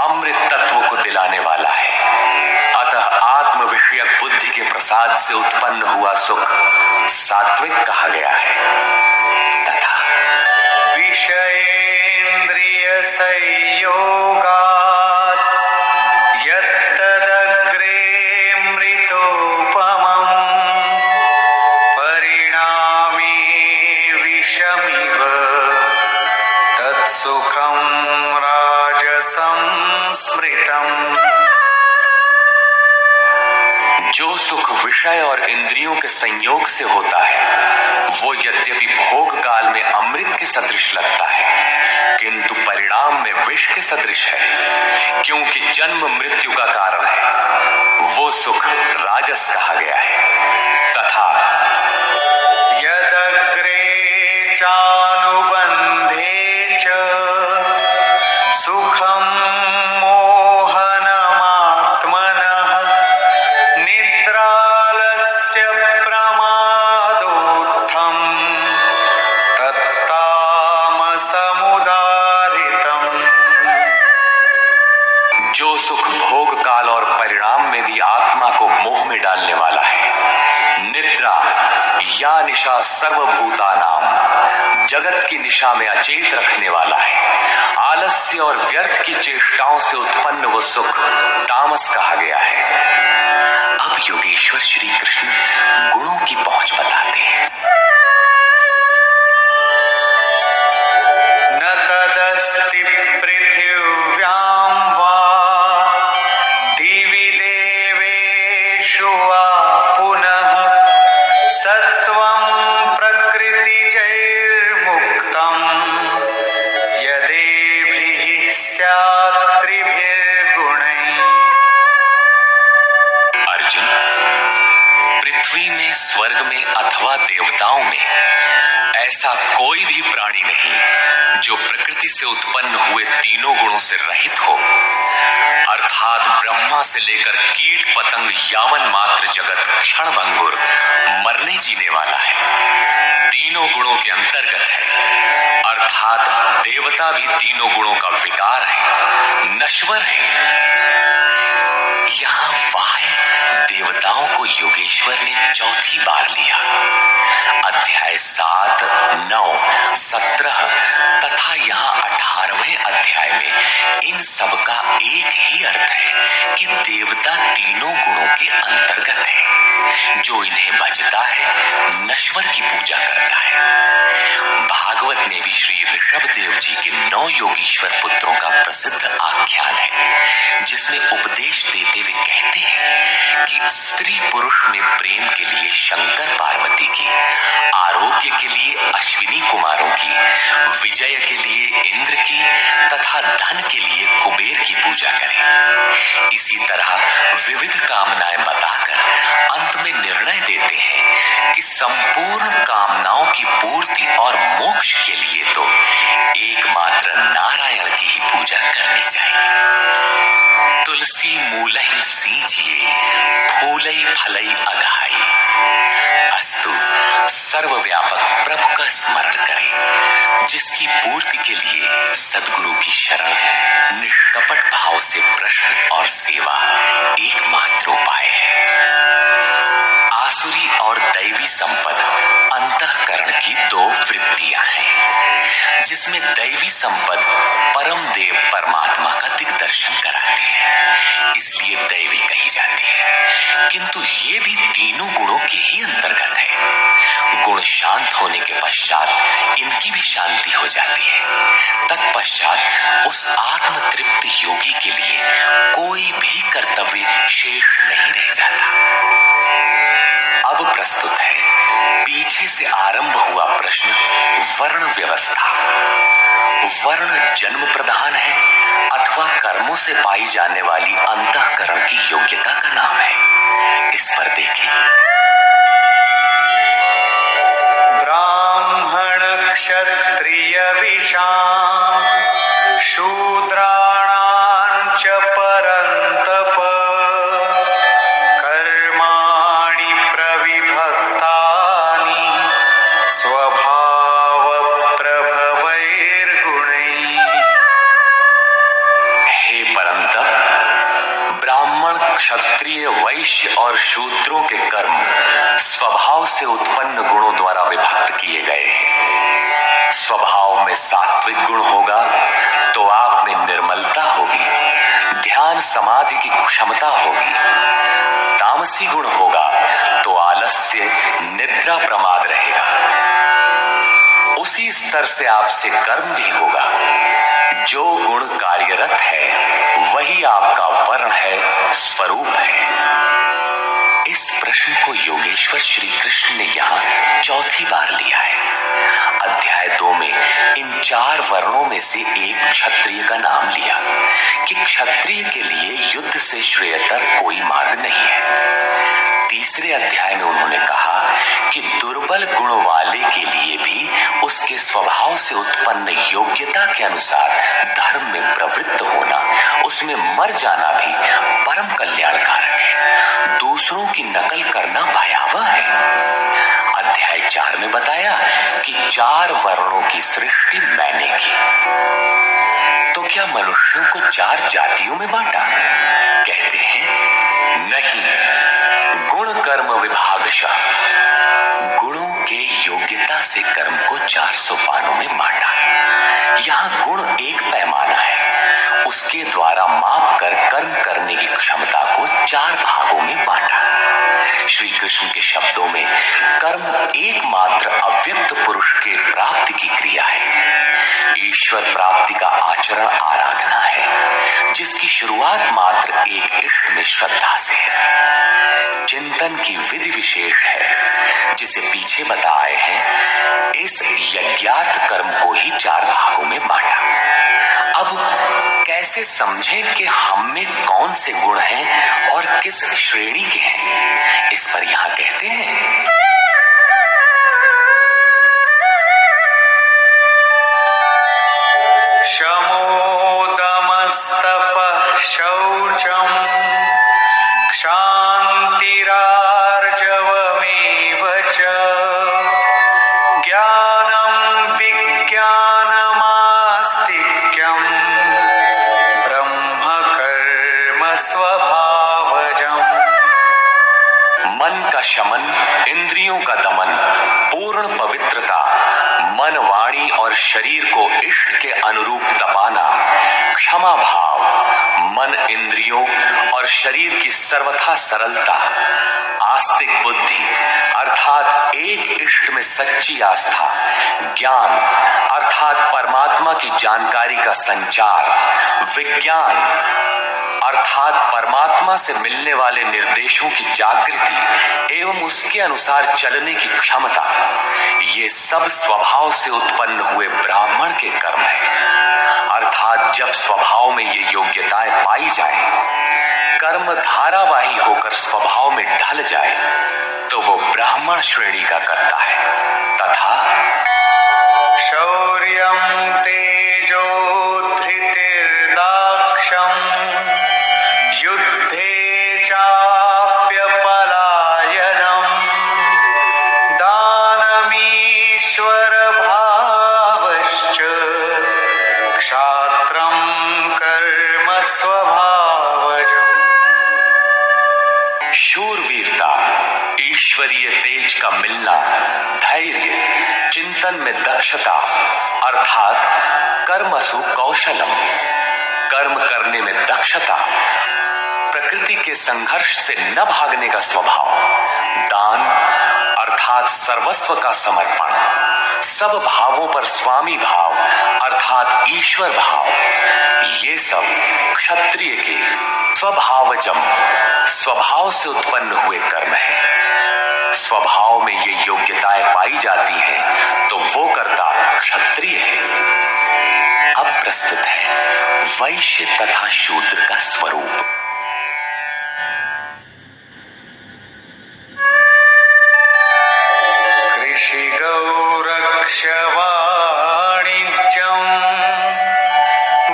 अमृत तत्व को दिलाने वाला है। अतः आत्म विषयक बुद्धि के प्रसाद से उत्पन्न हुआ सुख सात्विक कहा गया है। तथा विषयेन्द्रिय संयोगात् यत्तदग्रे मृतोपमम् परिणामे विषमिव तत्सुखं राजसं स्मृतम्। जो सुख विषय और इंद्रियों के संयोग से होता है, वो यद्यपि भोग काल में अमृत के सदृश लगता है, किंतु परिणाम में विष के सदृश है, क्योंकि जन्म मृत्यु का कारण है। वो सुख राजस कहा गया है। तथा यदग्रे चानुबन्धे च सुखं मोहनमात्मनः निद्रालस्य प्रमादोत्थं तत्तामसमुदारितम्। जो सुख भोग काल और परिणाम में भी आत्मा को मोह में डालने वाला है, निद्रा या निशा सर्वभूतानाम, जगत की निशा में अचेत रखने वाला है, आलस्य और व्यर्थ की चेष्टाओं से उत्पन्न वो सुख तामस कहा गया है। अब योगेश्वर श्री कृष्ण गुणों की पहुंच बताते हैं। न तदस्ति पृथिव्यां वा दिवि देवेषु वा पुनः सत्त्वं प्रकृतिजैर्मुक्तं यदेभिः स्यात् त्रिभिर्गुणैः। अर्जुन, पृथ्वी में, स्वर्ग में अथवा देवताओं में ऐसा कोई भी प्राणी नहीं जो प्रकृति से उत्पन्न हुए तीनों गुणों से रहित हो, अर्थात ब्रह्मा से लेकर कीट पतंग यावन मात्र जगत क्षण भंगुर मरने जीने वाला है, तीनों गुणों के अंतर्गत है, अर्थात देवता भी तीनों गुणों का विकार है, नश्वर है। यहां वाह्य देवताओं को योगेश्वर ने चौथी बार लिया। अध्याय 7, 9, 17 तथा यहाँ 18वें अध्याय में इन सब का एक ही अर्थ है कि देवता तीनों गुणों के अंतर्गत है। जो इन्हें भजता है नश्वर की पूजा करता है। भागवत में भी श्री ऋषभ देव जी के 9 योगीश्वर पुत्रों का प्रसिद्ध आख्यान है, जिसमें उपदेश देते हुए कहते हैं कि स्त्री पुरुष में प्रेम के लिए शंकर पार्वती की, आरोग्य के लिए अश्विनी कुमारों की, विजय के लिए इंद्र की तथा धन के लिए कुबेर की पूजा करें। इसी तरह विविध कामनाएं बताकर अंत में निर्णय देते हैं कि संपूर्ण कामनाओं की पूर्ति और मोक्ष के लिए तो एकमात्र नारायण की ही पूजा करनी चाहिए। तुलसी मूलहि सींचिए, फूलई फलई अघाई। अस्तु सर्वव्यापक प्रभु का स्मरण करें, जिसकी पूर्ति के लिए सद्गुरु की शरण, निष्कपट भाव से प्रश्न और सेवा एकमात्र उपाय है। आसुरी और दैवी संपद अंतःकरण की 2 वृत्तियां हैं, जिसमें दैवी संपद परम देव परमात्मा का दिग्दर्शन कराती है, इसलिए दैवी कही जाती है, किंतु ये भी तीनों गुणों के ही अंतर्गत है। गुण शांत होने के पश्चात इनकी भी शांति हो जाती है। तत्पश्चात उस आत्म तृप्त योगी के लिए कोई भी कर्तव्य शेष नहीं रह जाता। अब प्रस्तुत है पीछे से आरंभ हुआ प्रश्न, वर्ण व्यवस्था। वर्ण जन्म प्रधान है अथवा कर्मों से पाई जाने वाली अंतःकरण की योग्यता का नाम है। इस पर देखें। ब्राह्मण क्षत्रिय विशाम शूद्राणां च परन्तप कर्माणि प्रविभक्तानि स्वभाव प्रभवैर्गुणैः। हे परंतप, ब्राह्मण, क्षत्रिय, वैश्य और शूद्रों के कर्म स्वभाव से उत्पन्न गुणों द्वारा विभक्त किए गए हैं। स्वभाव में सात्विक गुण होगा तो आप में निर्मलता होगी, ध्यान समाधि की क्षमता होगी। तामसी गुण होगा तो आलस्य, निद्रा, प्रमाद रहेगा। उसी स्तर से आपसे कर्म भी होगा। जो गुण कार्यरत है वही आपका वर्ण है, स्वरूप है। इस प्रश्न को योगेश्वर श्री कृष्ण ने यहाँ चौथी बार लिया है। अध्याय 2 में इन 4 वर्णों में से एक क्षत्रिय का नाम लिया कि क्षत्रिय के लिए युद्ध से श्रेयतर कोई मार्ग नहीं है। तीसरे अध्याय में उन्होंने कहा कि दुर्बल गुण वाले के लिए भी उसके स्वभाव से उत्पन्न योग्यता के अनुसार धर्म में प्रवृत्त होना, उसमें मर जाना भी परम कल्याणकारक है। दूसरों की नकल करना भयावह है। अध्याय 4 में बताया कि 4 वर्णों की सृष्टि मैंने की। तो क्या मनुष्यों को 4 जातियों में बांटा? कहते हैं नहीं, गुण कर्म विभागशः, गुणों के योग्यता से कर्म को 4 सोपानों में बांटा। यहाँ गुण एक पैमाना है, उसके द्वारा माप कर कर्म करने की क्षमता को 4 भागों में बांटा। श्री कृष्ण के शब्दों में कर्म एकमात्र अव्यक्त पुरुष के प्राप्ति की क्रिया है। ईश्वर प्राप्ति का आचरण आराधना है, जिसकी शुरुआत मात्र एक इष्ट में श्रद्धा से है। चिंतन की विधि विशेष है, जिसे पीछे बताए हैं। इस यज्ञार्थ कर्म को ही 4 भागों में बांटा। अब कैसे समझें कि हम में कौन से गुण हैं और किस श्रेणी के हैं? इस पर यहां कहते हैं, शमोदमस्तपः शौचम् क्षान्तिरार्जवमेव च ज्ञानं विज्ञानमास्तिक्यम् ब्रह्मकर्म स्वभावजम्। मन का शमन, इंद्रियों का दमन, पूर्ण पवित्रता, मन, वाणी और शरीर को इष्ट के अनुरूप तपाना, क्षमा भाव, मन, इंद्रियों और शरीर की सर्वथा सरलता, आस्तिक बुद्धि अर्थात एक इष्ट में सच्ची आस्था, ज्ञान अर्थात परमात्मा की जानकारी का संचार, विज्ञान अर्थात परमात्मा से मिलने वाले निर्देशों की जागृति एवं उसके अनुसार चलने की क्षमता, ये सब स्वभाव से उत्पन्न हुए ब्राह्मण के कर्म हैं। अर्थात जब स्वभाव में ये योग्यताएं पाई जाएं, कर्म धारावाही होकर स्वभाव में ढल जाए, तो वो ब्राह्मण श्रेणी का करता है। तथा शौर्यं तेजो धृतिर्दाक्षम् युद्धे चाप्यपलायनम् दानमीश्वरभावश्च क्षात्रं कर्म स्वभावजम्। शूरवीरता, ईश्वरीय तेज का मिलना, धैर्य, चिंतन में दक्षता अर्थात कर्मसु कौशलम, कर्म करने में दक्षता, प्रकृति के संघर्ष से न भागने का स्वभाव, दान अर्थात सर्वस्व का समर्पण, सब भावों पर स्वामी भाव अर्थात ईश्वर भाव, ये सब क्षत्रिय के स्वभावजम, स्वभाव से उत्पन्न हुए कर्म हैं। स्वभाव में ये योग्यताएं पाई जाती हैं, तो वो कर्ता क्षत्रिय है। अब प्रस्तुत है वैश्य तथा शूद्र का स्वरूप। कृषि गौरक्ष वाणिज्यम्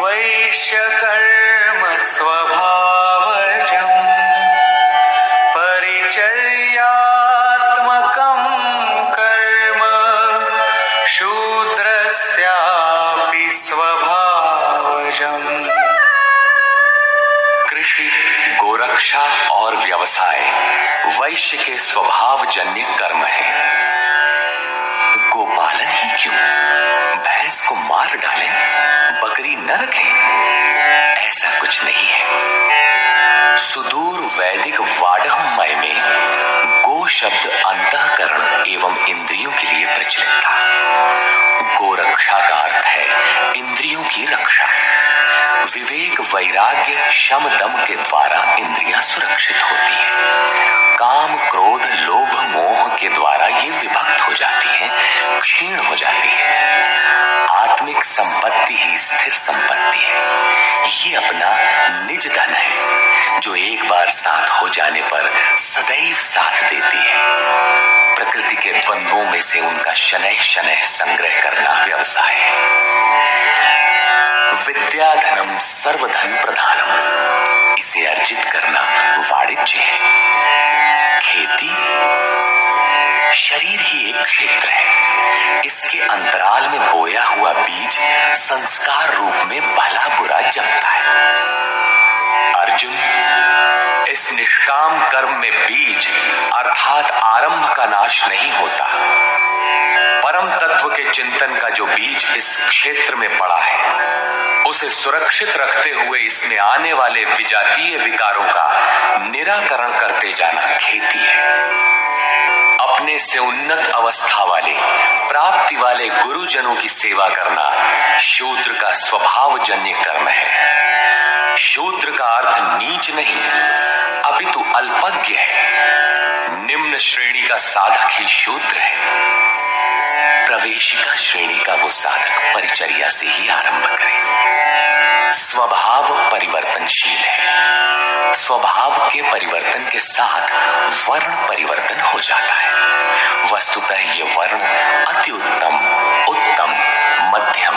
वैश्यकर्म स्वभावजम् परिचर्यात्मकं कर्म शूद्रस्यापि स्वभावजम्। कृषि, गोरक्षा और व्यवसाय वैश्य के स्वभावजन्य कर्म है। गोपालन ही क्यों, भैंस को मार डालें, बकरी न रखें, ऐसा कुछ नहीं है। सुदूर वैदिक वाडहमय में गो शब्द अंतःकरण एवं इंद्रियों के लिए प्रचलित था। गोरक्षा का अर्थ है इंद्रियों की रक्षा। विवेक, वैराग्य, शम, दम के द्वारा इंद्रियां सुरक्षित होती हैं। काम, क्रोध, लोभ, मोह के द्वारा ये विभक्त हो जाती हैं, क्षीण हो जाती हैं। आत्मिक संपत्ति ही स्थिर संपत्ति है। ये अपना निज धन है, जो एक बार साथ हो जाने पर सदैव साथ देती है। प्रकृति के द्वंद्वों में से उनका शनैः शनैः संग्रह करना व्यवसाय है। विद्या धनम सर्वधन प्रधानम, इसे अर्जित करना वाणिज्य है। खेती, शरीर ही एक क्षेत्र है। इसके अंतराल में बोया हुआ बीज संस्कार रूप में भला बुरा जमता है। अर्जुन, इस निष्काम कर्म में बीज अर्थात आरंभ का नाश नहीं होता। परम तत्व के चिंतन का जो बीज इस क्षेत्र में पड़ा है, उसे सुरक्षित रखते हुए इसमें आने वाले विजातीय विकारों का निराकरण करते जाना खेती है। अपने से उन्नत अवस्था वाले, प्राप्ति वाले गुरुजनों की सेवा करना शूद्र का स्वभावजन्य कर्म है। शूद्र का अर्थ नीच नहीं, अपितु अल्पज्ञ है। निम्न श्रेणी का साधक ही शूद्र है। प्रवेशिका श्रेणी का वो साधक परिचर्या से ही आरंभ करे। स्वभाव परिवर्तनशील है। स्वभाव के परिवर्तन के साथ वर्ण परिवर्तन हो जाता है। वस्तुतः ये वर्ण अति उत्तम, उत्तम, मध्यम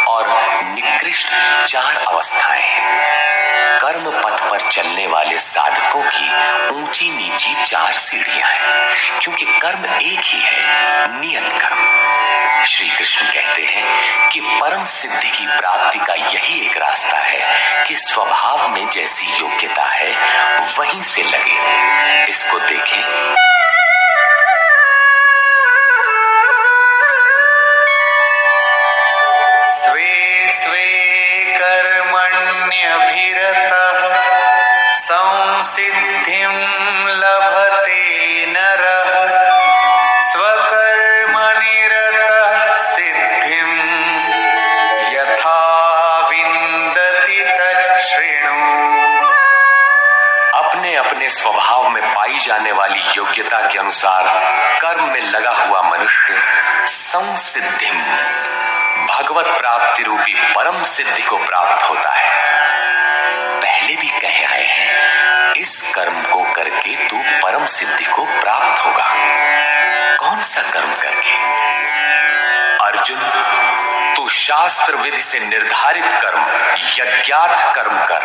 और निकृष्ट 4 अवस्थाएं हैं। कर्म पथ पर चलने वाले साधकों की ऊंची नीची 4 सीढ़ियां हैं, क्योंकि कर्म एक ही है, नियत कर्म। श्री कृष्ण कहते हैं कि परम सिद्धि की प्राप्ति का यही एक रास्ता है कि स्वभाव में जैसी योग्यता है वहीं से लगे। इसको देखें। स्वे स्वे कर्मण्यभिरतः संसिद्धिं लभते नरः स्वकर्मनिरतः सिद्धिं यथा विन्दति तच्छृणु। अपने अपने स्वभाव में पाई जाने वाली योग्यता के अनुसार कर्म में लगा हुआ मनुष्य संसिद्धिम, भगवत प्राप्ति रूपी परम सिद्धि को प्राप्त होता है। पहले भी कहे आए हैं, इस कर्म को करके तू परम सिद्धि को प्राप्त होगा। कौन सा कर्म करके? अर्जुन, तू शास्त्र विधि से निर्धारित कर्म, यज्ञार्थ कर्म कर।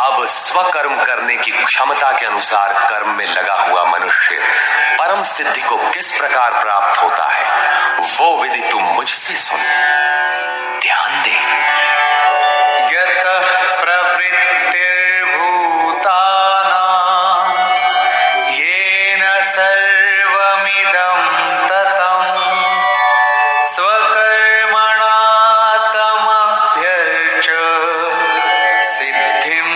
अब स्वकर्म करने की क्षमता के अनुसार कर्म में लगा हुआ मनुष्य परम सिद्धि को किस प्रकार प्राप्त होता है, वो विधि तू मुझसे सुन। ध्यान दे। यतः प्रवृत्तिर्भूतानां येन सर्वमिदं ततं स्वकर्मणा तमभ्यर्च्य सिद्धिं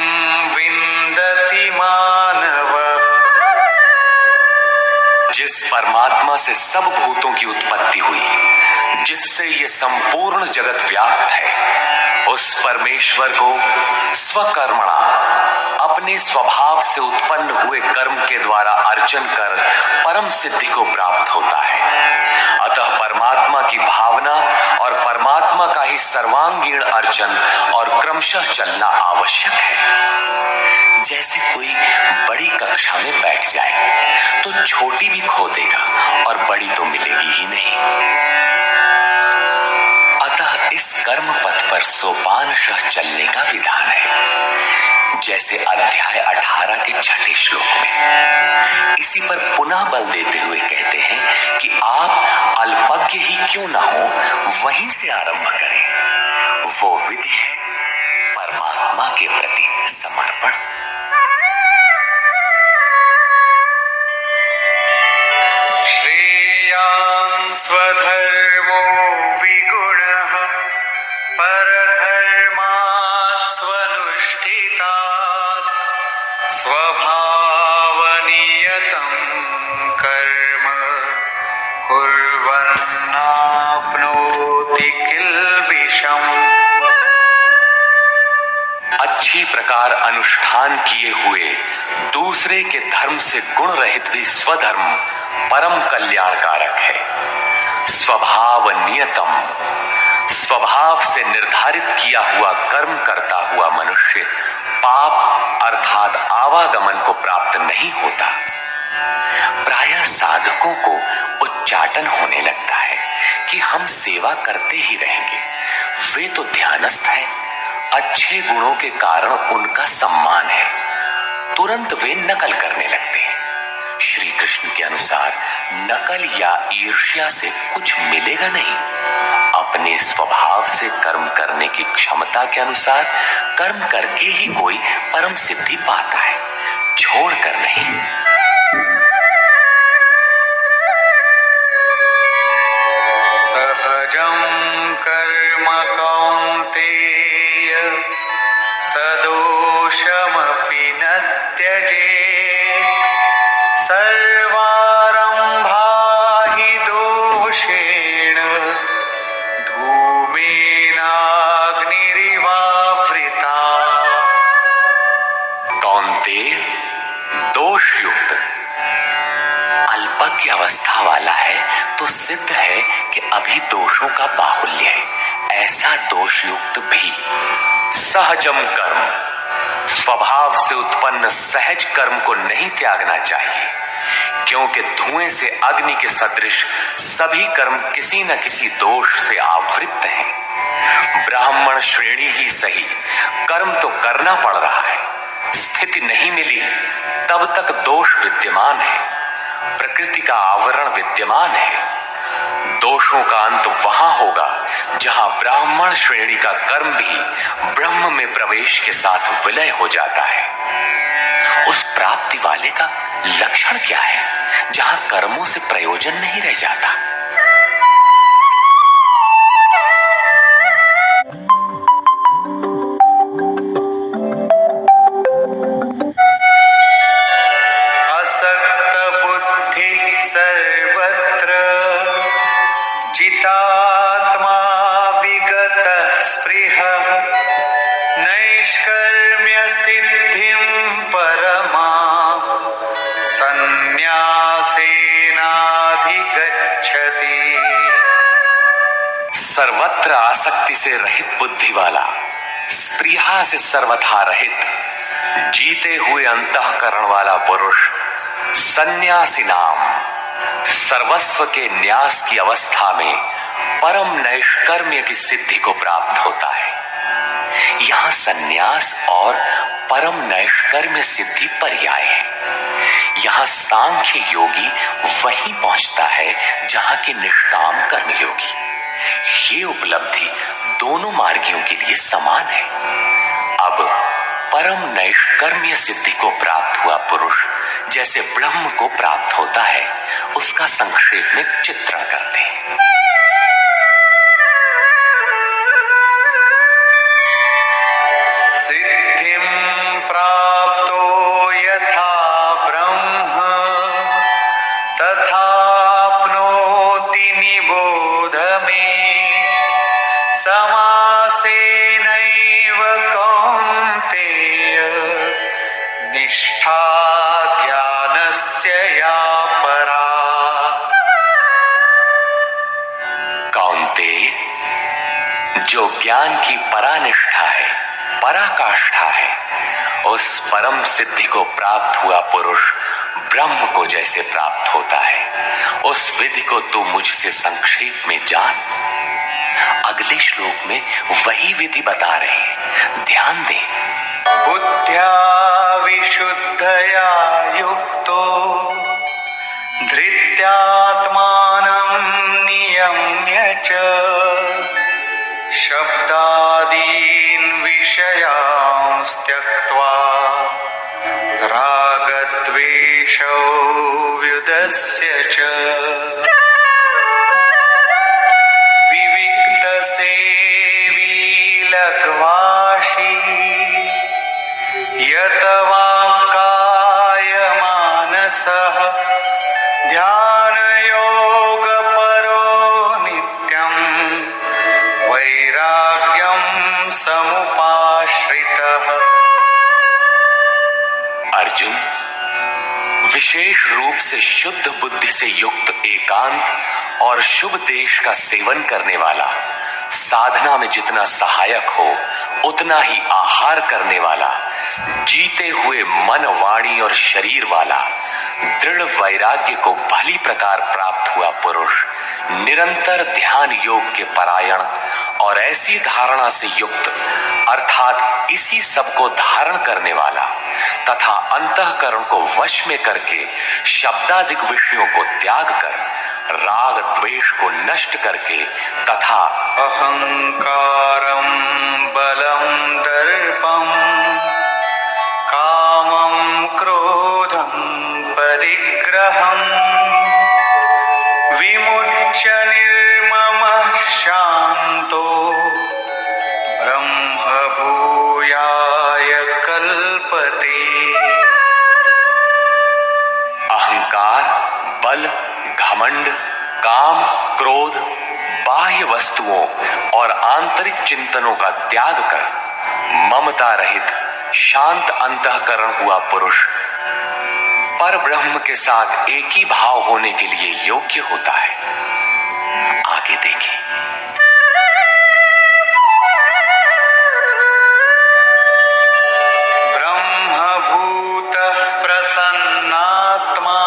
विन्दति मानवः। जिस परमात्मा से सब भूतों की उत्पत्ति हुई, जिससे ये संपूर्ण जगत व्याप्त है, उस परमेश्वर को स्वकर्मणा, अपने स्वभाव से उत्पन्न हुए कर्म के द्वारा अर्चन कर परम सिद्धि को प्राप्त होता है। अतः परमात्मा की भावना और परमात्मा का ही सर्वांगीण अर्चन और क्रमशः चलना आवश्यक है। जैसे कोई बड़ी कक्षा में बैठ जाए तो छोटी भी खो देगा और बड़ी तो मिलेगी ही नहीं। अतः इस कर्म पथ पर सोपानशः चलने का विधान है। जैसे अध्याय 18 के 6 श्लोक में इसी पर पुनः बल देते हुए कहते हैं कि आप अल्पज्ञ ही क्यों ना हो, वहीं से आरंभ करें। वो विधि है परमात्मा के प्रति समर्पण। श्रेयान् स्वधर्मो विगुणः परधर्मात् स्वनुष्ठितात् स्वभावनियतं कर्म कुर्वन्नाप्नोति किल्बिषम्। अच्छी प्रकार अनुष्ठान किए हुए दूसरे के धर्म से गुण रहित भी स्वधर्म परम कल्याणकारक है। स्वभाव नियतम, स्वभाव से निर्धारित किया हुआ कर्म करता हुआ मनुष्य पाप अर्थात आवागमन को प्राप्त नहीं होता। प्रायः साधकों को उच्चाटन होने लगता है कि हम सेवा करते ही रहेंगे, वे तो ध्यानस्थ हैं, अच्छे गुणों के कारण उनका सम्मान है। तुरंत वे नकल करने लगते हैं। श्री कृष्ण के अनुसार नकल या ईर्ष्या से कुछ मिलेगा नहीं। अपने स्वभाव से कर्म करने की क्षमता के अनुसार कर्म करके ही कोई परम सिद्धि पाता है, छोड़कर नहीं। सहजं कर्म कौन्तेय सदोषमपि न त्यजेत् सर्वारम्भा हि दोषेण धूमेनाग्निरिवावृता। कौन्तेय, दोष युक्त अल्पज्ञ अवस्था वाला है तो सिद्ध है कि अभी दोषों का बाहुल्य है। ऐसा दोषयुक्त भी सहजम कर्म, स्वभाव से उत्पन्न सहज कर्म को नहीं त्यागना चाहिए, क्योंकि धुएं से अग्नि के सदृश सभी कर्म किसी न किसी दोष से आवृत्त हैं। ब्राह्मण श्रेणी ही सही, कर्म तो करना पड़ रहा है। स्थिति नहीं मिली तब तक दोष विद्यमान है, प्रकृति का आवरण विद्यमान है। दोषों का अंत वहां होगा जहां ब्राह्मण श्रेणी का कर्म भी ब्रह्म में प्रवेश के साथ विलय हो जाता है। उस प्राप्ति वाले का लक्षण क्या है जहां कर्मों से प्रयोजन नहीं रह जाता? असक्त बुद्धि सर्वत्र जितात्मा विगत स्पृहः नैष्कर्म्य सिद्धिं परमां संन्यासेनाधिगच्छति। सर्वत्र आसक्ति से रहित बुद्धि वाला, स्पृहा से सर्वथा रहित, जीते हुए अंतःकरण वाला पुरुष सन्यासी नाम सर्वस्व के न्यास की अवस्था में परम नैष्कर्म्य की सिद्धि को प्राप्त होता है। यहां सन्यास और परम नैष्कर्म्य सिद्धि पर्याय है। यहां सांख्य योगी वहीं पहुंचता है जहां के निष्काम कर्मयोगी। ये उपलब्धि दोनों मार्गियों के लिए समान है। अब परम नैष्कर्म्य सिद्धि को प्राप्त हुआ पुरुष जैसे ब्रह्म को प्राप्त होता है, उसका संक्षेप में चित्रण करते हैं। सिद्धिं प्राप्तो यथा ब्रह्म तथाप्नोति निबोध मे। समासेनैव कौन्तेय निष्ठा ज्ञानस्य या परा। कौन्तेय, जो ज्ञान की परानिष्ठा है, पराकाष्ठा है, उस परम सिद्धि को प्राप्त हुआ पुरुष ब्रह्म को जैसे प्राप्त होता है, उस विधि को तू मुझसे संक्षेप में जान। अगले श्लोक में वही विधि बता रहे हैं, ध्यान दें। बुद्ध्या विशुद्धया युक्तो धृत्यात्मानं नियम्य च शब्दादीन् विषयांस् त्यक्त्वा रागद्वेषौ व्युदस्य च विविक्तसेवी लघ्वाशी यतवाक्कायमानसः ध्यानयोगपरो नित्यं वैराग्यं समुपाश्रितः। अर्जुन, विशेष रूप से शुद्ध बुद्धि से युक्त एकांत और शुभ देश का सेवन करने वाला, साधना में जितना सहायक हो उतना ही आहार करने वाला, जीते हुए मन, वाणी और शरीर वाला, दृढ़ वैराग्य को भली प्रकार प्राप्त हुआ पुरुष निरंतर ध्यान योग के परायण और ऐसी धारणा से युक्त, अर्थात इसी सब को धारण करने वाला तथा अंतःकरण को वश में करके शब्दादिक विषयों को त्याग कर राग द्वेष को नष्ट करके तथा अहंकारं बलं दर्पं कामं क्रोधं परिग्रहं विमुच्य निर्ममः शान्तो ब्रह्मभूयाय कल्पते। अहंकार, बल, घमंड, काम, क्रोध, बाह्य वस्तुओं और आंतरिक चिंतनों का त्याग कर ममता रहित शांत अंतःकरण हुआ पुरुष पर ब्रह्म के साथ एक ही भाव होने के लिए योग्य होता है। आगे देखें। ब्रह्मभूतः प्रसन्नात्मा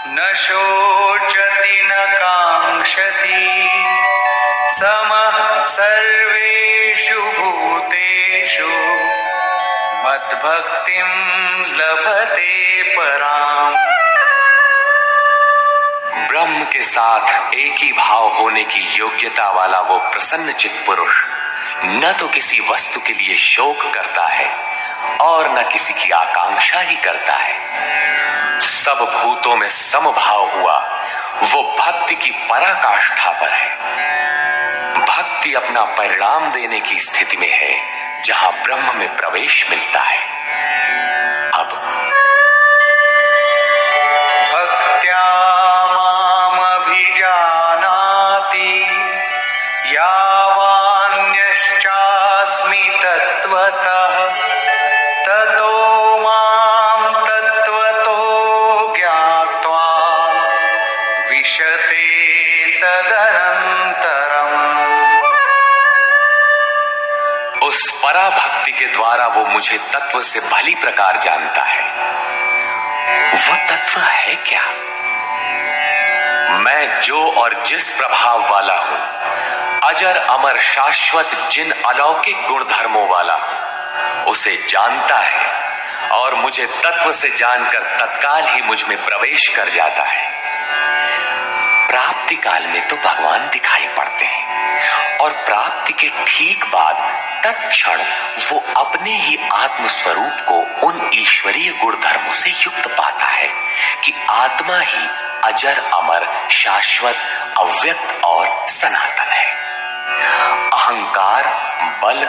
न शोचति न काङ्क्षति समः सर्वेषु भूतेषु मद्भक्तिं लभते पराम्। ब्रह्म के साथ एक ही भाव होने की योग्यता वाला वो प्रसन्न चित्त पुरुष न तो किसी वस्तु के लिए शोक करता है और न किसी की आकांक्षा ही करता है। सब भूतों में समभाव हुआ वो भक्ति की पराकाष्ठा पर है। भक्ति अपना परिणाम देने की स्थिति में है जहां ब्रह्म में प्रवेश मिलता है। अब भक्त्या मामभिजानाति यावान्यश्चास्मि तत्त्वतः ततो मां तत्त्वतो ज्ञात्वा विशते तदनन्तरम्। उस पराभक्ति के द्वारा वो मुझे तत्व से भली प्रकार जानता है। वो तत्व है क्या? मैं जो और जिस प्रभाव वाला हूं, अजर अमर शाश्वत जिन अलौकिक गुण धर्मों वाला हूं, उसे जानता है और मुझे तत्व से जानकर तत्काल ही मुझ में प्रवेश कर जाता है। प्राप्ति काल में तो भगवान दिखाई पड़ते हैं और प्राप्ति के ठीक बाद तत्क्षण वो अपने ही आत्म स्वरूप को उन ईश्वरीय गुण धर्मों से युक्त पाता है कि आत्मा ही अजर अमर शाश्वत अव्यक्त और सनातन है। अहंकार, बल,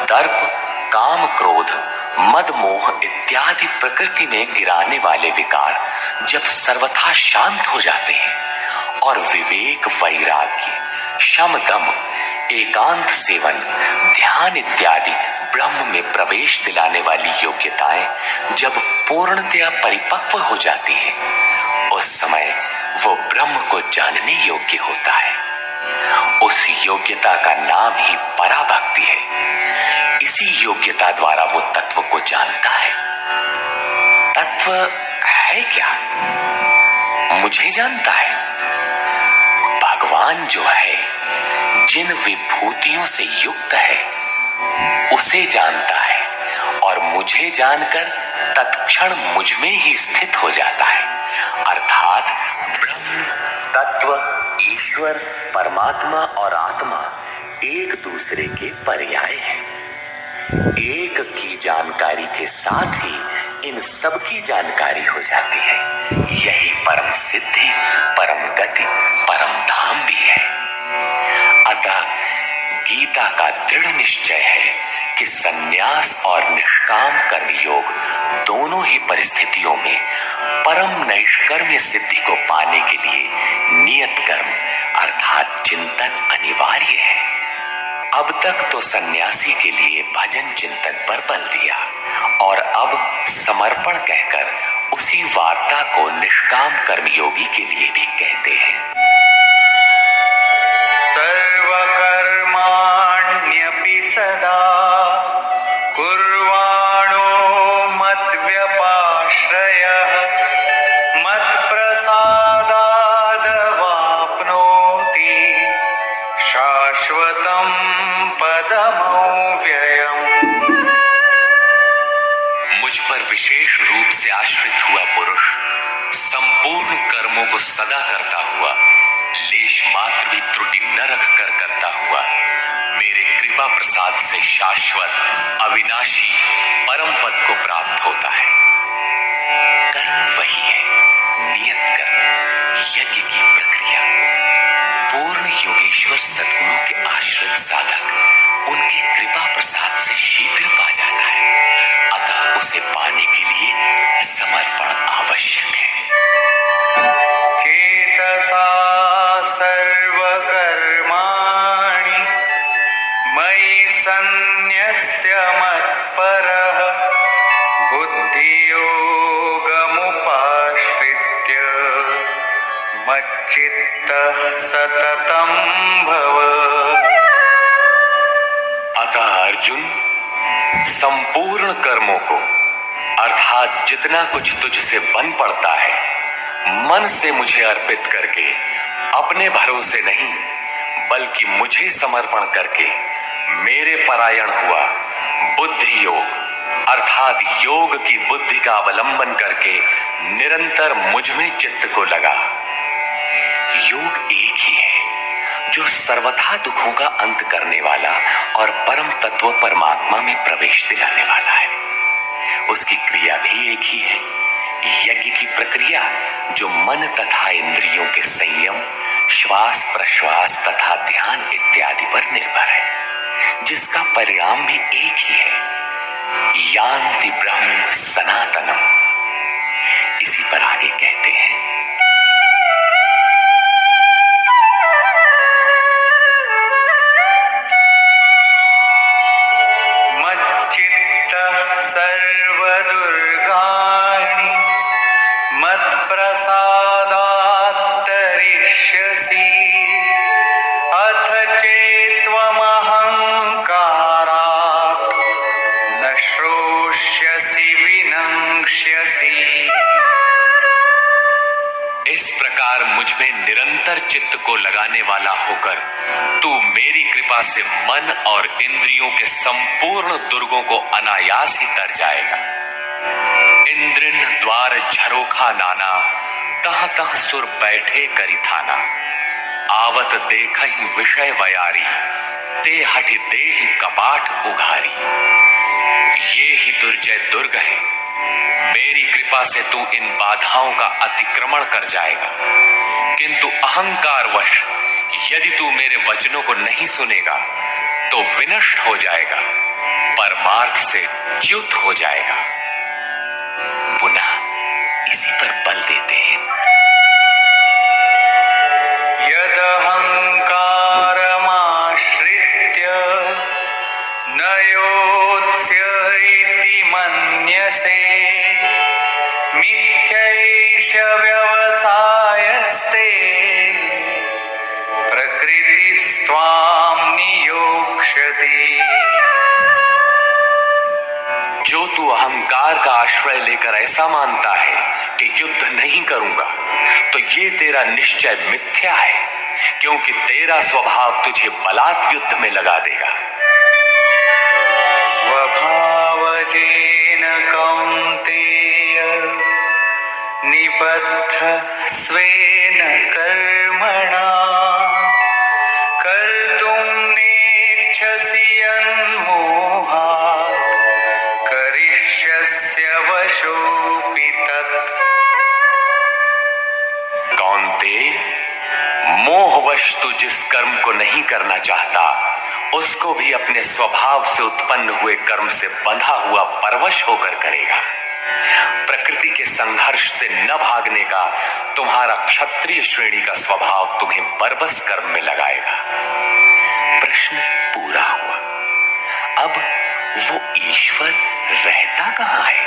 दर्प, काम, क्रोध, मद, मोह इत्यादि प्रकृति में गिराने वाले विकार जब सर्वथा शांत हो जाते हैं और विवेक, वैराग्य, शम, दम, एकांत सेवन, ध्यान इत्यादि ब्रह्म में प्रवेश दिलाने वाली योग्यताएं जब पूर्णतया परिपक्व हो जाती हैं, उस समय वो ब्रह्म को जानने योग्य होता है। उस योग्यता का नाम ही पराभक्ति है। इसी योग्यता द्वारा वो तत्व को जानता है। तत्व है क्या? मुझे जानता है। भगवान जो है, जिन विभूतियों से युक्त है, उसे जानता है और मुझे जानकर तत्क्षण मुझ में ही स्थित हो जाता है। अर्थात ब्रह्म, तत्व, ईश्वर, परमात्मा और आत्मा एक दूसरे के पर्याय हैं। एक की जानकारी के साथ ही इन सब की जानकारी हो जाती है। यही परम सिद्धि, परम गति, परम धाम भी है। अतः गीता का दृढ़ निश्चय है कि संन्यास और निष्काम कर्म योग दोनों ही परिस्थितियों में परम नैष्कर्म्य सिद्धि को पाने के लिए नियत कर्म अर्थात चिंतन अनिवार्य है। अब तक तो सन्यासी के लिए भजन चिंतन पर बल दिया और अब समर्पण कहकर उसी वार्ता को निष्काम कर्मयोगी के लिए भी कहते हैं। सर्वकर्माण्यपि सदा कुर्वाणो मद्व्यपाश्रयः मत्प्रसादादवाप्नोति शाश्वतं पदमव्ययम्। मुझ पर विशेष रूप से आश्रित हुआ पुरुष संपूर्ण कर्मों को सदा करता हुआ, लेश मात्र भी त्रुटि न रख कर करता हुआ, मेरे कृपा प्रसाद से शाश्वत अविनाशी परम पद को प्राप्त होता है। कर्म वही है, नियत कर्म, यज्ञ की प्रक्रिया। पूर्ण योगेश्वर सद्गुरु के आश्रित साधक उनके कृपा प्रसाद से शीघ्र पा जाता है। अतः उसे पाने के लिए समर्पण आवश्यक है। चेतसा सर्वकर्माणि मयि सन्न्यस्य मत्परः बुद्धियोगमुपाश्रित्य मच्चित्तः सततं भव। अतः अर्जुन, संपूर्ण कर्मों को अर्थात जितना कुछ तुझसे बन पड़ता है, मन से मुझे अर्पित करके अपने भरोसे नहीं बल्कि मुझे समर्पण करके मेरे परायण हुआ बुद्धि योग अर्थात योग की बुद्धि का अवलंबन करके निरंतर मुझ में चित्त को लगा। योग एक ही है जो सर्वथा दुखों का अंत करने वाला और परम तत्व परमात्मा में प्रवेश दिलाने वाला है। उसकी क्रिया भी एक ही है, यज्ञ की प्रक्रिया जो मन तथा इंद्रियों के संयम, श्वास प्रश्वास तथा ध्यान इत्यादि पर निर्भर है, जिसका परिणाम भी एक ही है, यान्ति ब्रह्म सनातनम। इसी पर आगे कहते हैं, मच्चित्तः सर्वदुर्गाणि मत्प्रसादात् तरिष्यसि। अथ चेत्त्वमहङ्कारात् न श्रोष्यसि विनङ्क्ष्यसि। इस प्रकार मुझ में निरंतर चित्त को लगाने वाला होकर तू मेरी कृपा से मन और इंद्रियों के संपूर्ण दुर्गों को अनायास ही तर जाएगा। इंद्रिन द्वार झरोखा नाना, तह तह सुर बैठे करी थाना। आवत देख ही विषय वयारी, ते हठ दे ही कपाट उघारी। ये ही दुर्जय दुर्ग है, मेरी कृपा से तू इन बाधाओं का अतिक्रमण कर जाएगा। किंतु अहंकारवश यदि तू मेरे वचनों को नहीं सुनेगा तो विनष्ट हो जाएगा, परमार्थ से च्युत हो जाएगा। पुनः इसी पर बल देते हैं, यदहंकारमाश्रित्य न योत्स्य इति मन्यसे। मिथ्यैष व्यवसायस्ते प्रकृतिस्त्वां नियोक्ष्यति। जो तू अहंकार का आश्रय लेकर ऐसा मानता है कि युद्ध नहीं करूंगा, तो ये तेरा निश्चय मिथ्या है, क्योंकि तेरा स्वभाव तुझे बलात् युद्ध में लगा देगा। स्वभावजेन कौन्तेय निबद्धः स्वेन कर्मणा। कर्तुं नेच्छसि यन्मोहात् करिष्यस्य वशोऽपि तत्। कौन्तेय, मोहवश तू जिस कर्म को नहीं करना चाहता उसको भी अपने स्वभाव से उत्पन्न हुए कर्म से बंधा हुआ परवश होकर करेगा। प्रकृति के संघर्ष से न भागने का तुम्हारा क्षत्रिय श्रेणी का स्वभाव तुम्हें बरबस कर्म में लगाएगा। प्रश्न पूरा हुआ। अब वो ईश्वर रहता कहां है,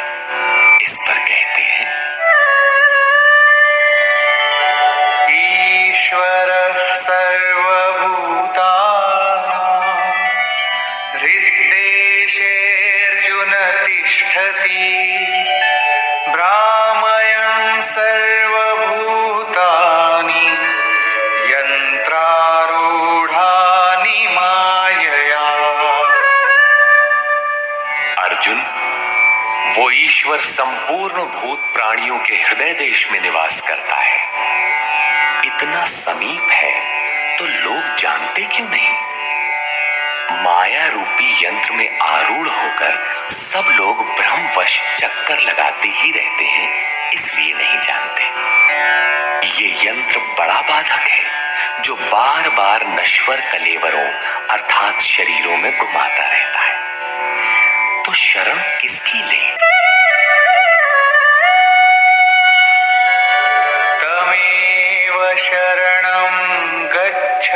इस पर कहते हैं, ईश्वरः सर्वभूतानां हृद्देशेऽर्जुन तिष्ठति। भ्रामयन् सर्वभूतानि यन्त्रारूढानि मायया। अर्जुन, वो ईश्वर संपूर्ण भूत प्राणियों के हृदय देश में निवास करता है। इतना समीप है तो लोग जानते क्यों नहीं? माया रूपी यंत्र में आरूढ़ होकर सब लोग भ्रमवश चक्कर लगाते ही रहते हैं, इसलिए नहीं जानते। ये यंत्र बड़ा बाधक है जो बार बार नश्वर कलेवरों अर्थात शरीरों में घुमाता रहता है। तो शरण किसकी लें? तमेव शरणं गच्छ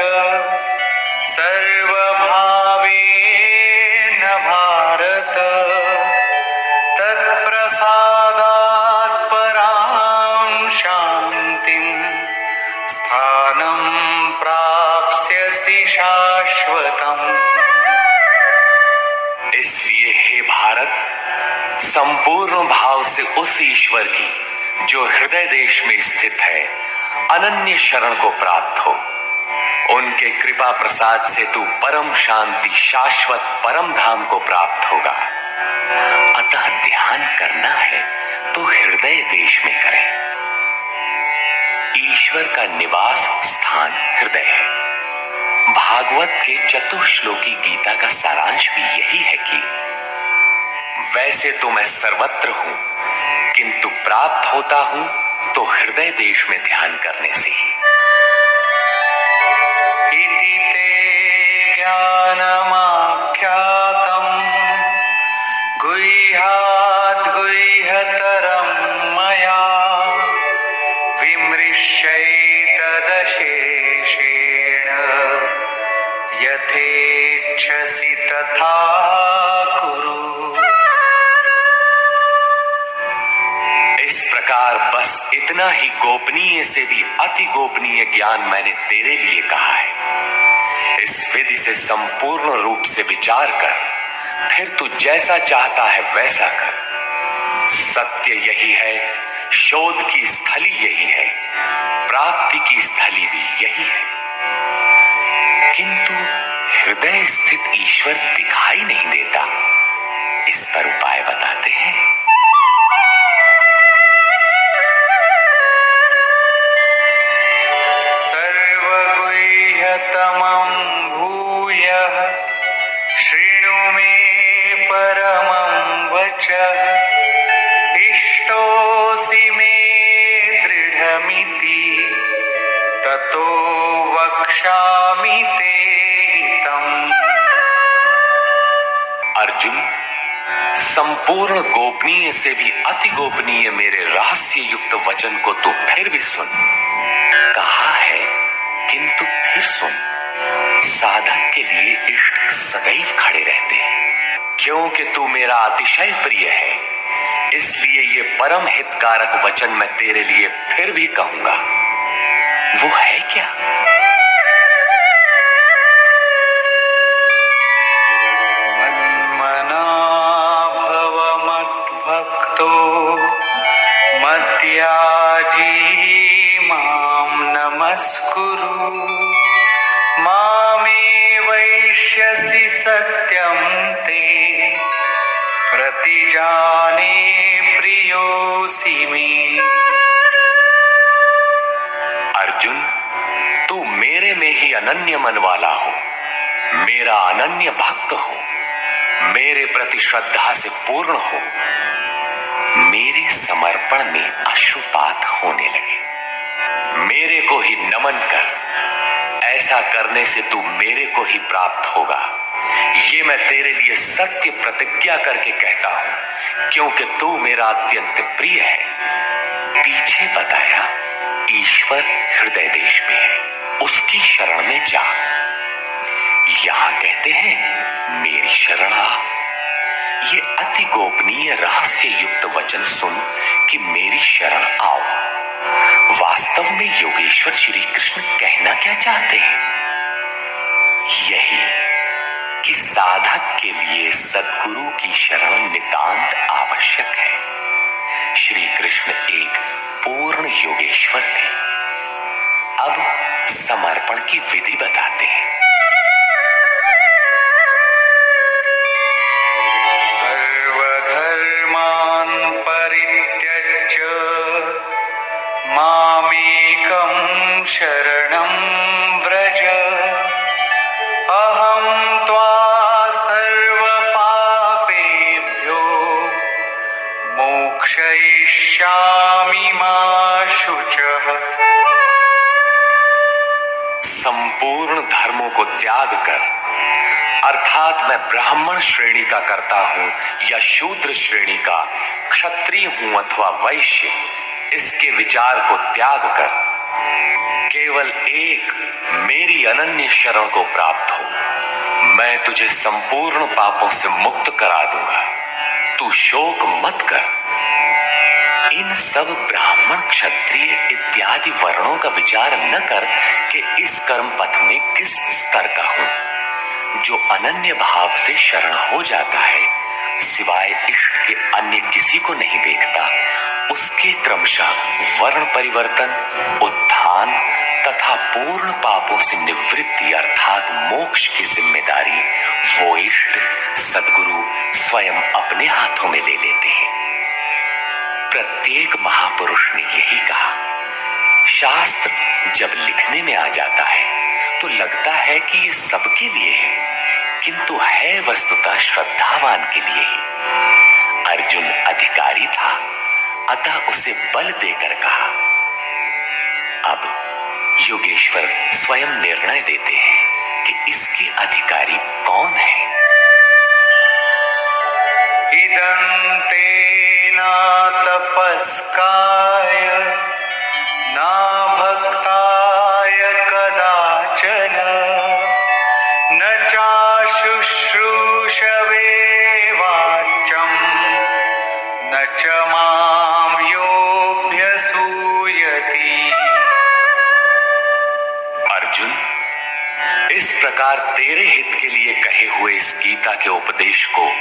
सर्वभावेन भारत। तत्प्रसादात् परां शान्तिं स्थानं प्राप्स्यसि शाश्वतम्। इसलिए हे भारत, संपूर्ण भाव से उस ईश्वर की जो हृदय देश में स्थित है अनन्य शरण को प्राप्त हो। उनके कृपा प्रसाद से तू परम शांति शाश्वत परम धाम को प्राप्त होगा। अतः ध्यान करना है तो हृदय देश में करें। ईश्वर का निवास स्थान हृदय है। भागवत के चतुश्लोकी गीता का सारांश भी यही है कि वैसे तो मैं सर्वत्र हूं, किंतु प्राप्त होता हूं तो हृदय देश में ध्यान करने से ही। इति ते ज्ञानमाख्यातम् गुह्याद् गुह्यतरं मया विमृश्यैतदशेषेण यथेच्छसि तथा कुरु। इस प्रकार बस इतना ही गोपनीय से भी अति गोपनीय ज्ञान मैंने तेरे लिए कहा है। इस विधि से संपूर्ण रूप से विचार कर, फिर तू जैसा चाहता है वैसा कर। सत्य यही है, शोध की स्थली यही है, प्राप्ति की स्थली भी यही है। किंतु हृदय स्थित ईश्वर दिखाई नहीं देता। इस पर उपाय बताते हैं। सर्वगुह्यतमं भूयः शृणु मे परमं वचः। इष्टोऽसि मे दृढमिति ततो वक्ष्यामि ते हितम्। अर्जुन, संपूर्ण गोपनीय से भी अति गोपनीय मेरे रहस्य युक्त वचन को तू फिर भी सुन। कहा है किंतु फिर सुन। साधक के लिए इष्ट सदैव खड़े रहते हैं। क्योंकि तू मेरा अतिशय प्रिय है, इसलिए ये परम हितकारक वचन मैं तेरे लिए फिर भी कहूंगा। वो है क्या? मन्मना भव मद्भक्तो मद्याजी मां नमस्कुरु। मामे वैष्यसि सत्यं ते प्रतिजाने प्रियोऽसि मे। अर्जुन, तू मेरे में ही अनन्य मन वाला हो, मेरा अनन्य भक्त हो, मेरे प्रति श्रद्धा से पूर्ण हो। मेरे समर्पण में अश्रुपात होने लगे। मेरे को ही नमन कर। ऐसा करने से तू मेरे को ही प्राप्त होगा। ये मैं तेरे लिए सत्य प्रतिज्ञा करके कहता हूं, क्योंकि तू मेरा अत्यंत प्रिय है। पीछे बताया ईश्वर हृदय देश में है, उसकी शरण में जा। यहां कहते हैं मेरी शरण आ। ये अति गोपनीय रहस्य युक्त वचन सुन कि मेरी शरण आओ। वास्तव में योगेश्वर श्री कृष्ण कहना क्या चाहते हैं? यही कि साधक के लिए सद्गुरु की शरण नितांत आवश्यक है। श्री कृष्ण एक पूर्ण योगेश्वर थे। अब समर्पण की विधि बताते हैं। सर्वधर्मान् परित्यज्य मामेकं शरणं व्रज। अहं त्वा सर्वपापेभ्यो मोक्षयिष्यामि मा शुचः। संपूर्ण धर्मों को त्याग कर, अर्थात मैं ब्राह्मण श्रेणी का करता हूं या शूद्र श्रेणी का, क्षत्रिय हूं अथवा वैश्य, इसके विचार को त्याग कर केवल एक मेरी अनन्य शरण को प्राप्त हो। मैं तुझे संपूर्ण पापों से मुक्त करा दूंगा। तू शोक मत कर। इन सब ब्राह्मण क्षत्रिय इत्यादि वर्णों का विचार न कर कि इस कर्म पथ में किस स्तर का हूं। जो अनन्य भाव से शरण हो जाता है, सिवाय इष्ट के अन्य किसी को नहीं देखता, उसके क्रमशः वर्ण परिवर्तन, उत्थान तथा पूर्ण पापों से निवृत्ति अर्थात मोक्ष की जिम्मेदारी वो इष्ट सद्गुरु स्वयं अपने हाथों में ले लेते हैं। प्रत्येक महापुरुष ने यही कहा। शास्त्र जब लिखने में आ जाता है तो लगता है कि ये सबके लिए है, किंतु है वस्तुतः श्रद्धावान के लिए ही। अर्जुन अधिकारी था, अतः उसे बल देकर कहा। अब योगेश्वर स्वयं निर्णय देते हैं कि इसके अधिकारी कौन है। इदन्ते न तपस्काय न भक्ताय कदाचन न चाशुश्रूषवे वाच्यं न च मां योऽभ्यसूयति। अर्जुन, इस प्रकार तेरे हित के लिए कहे हुए इस गीता के उपदेश को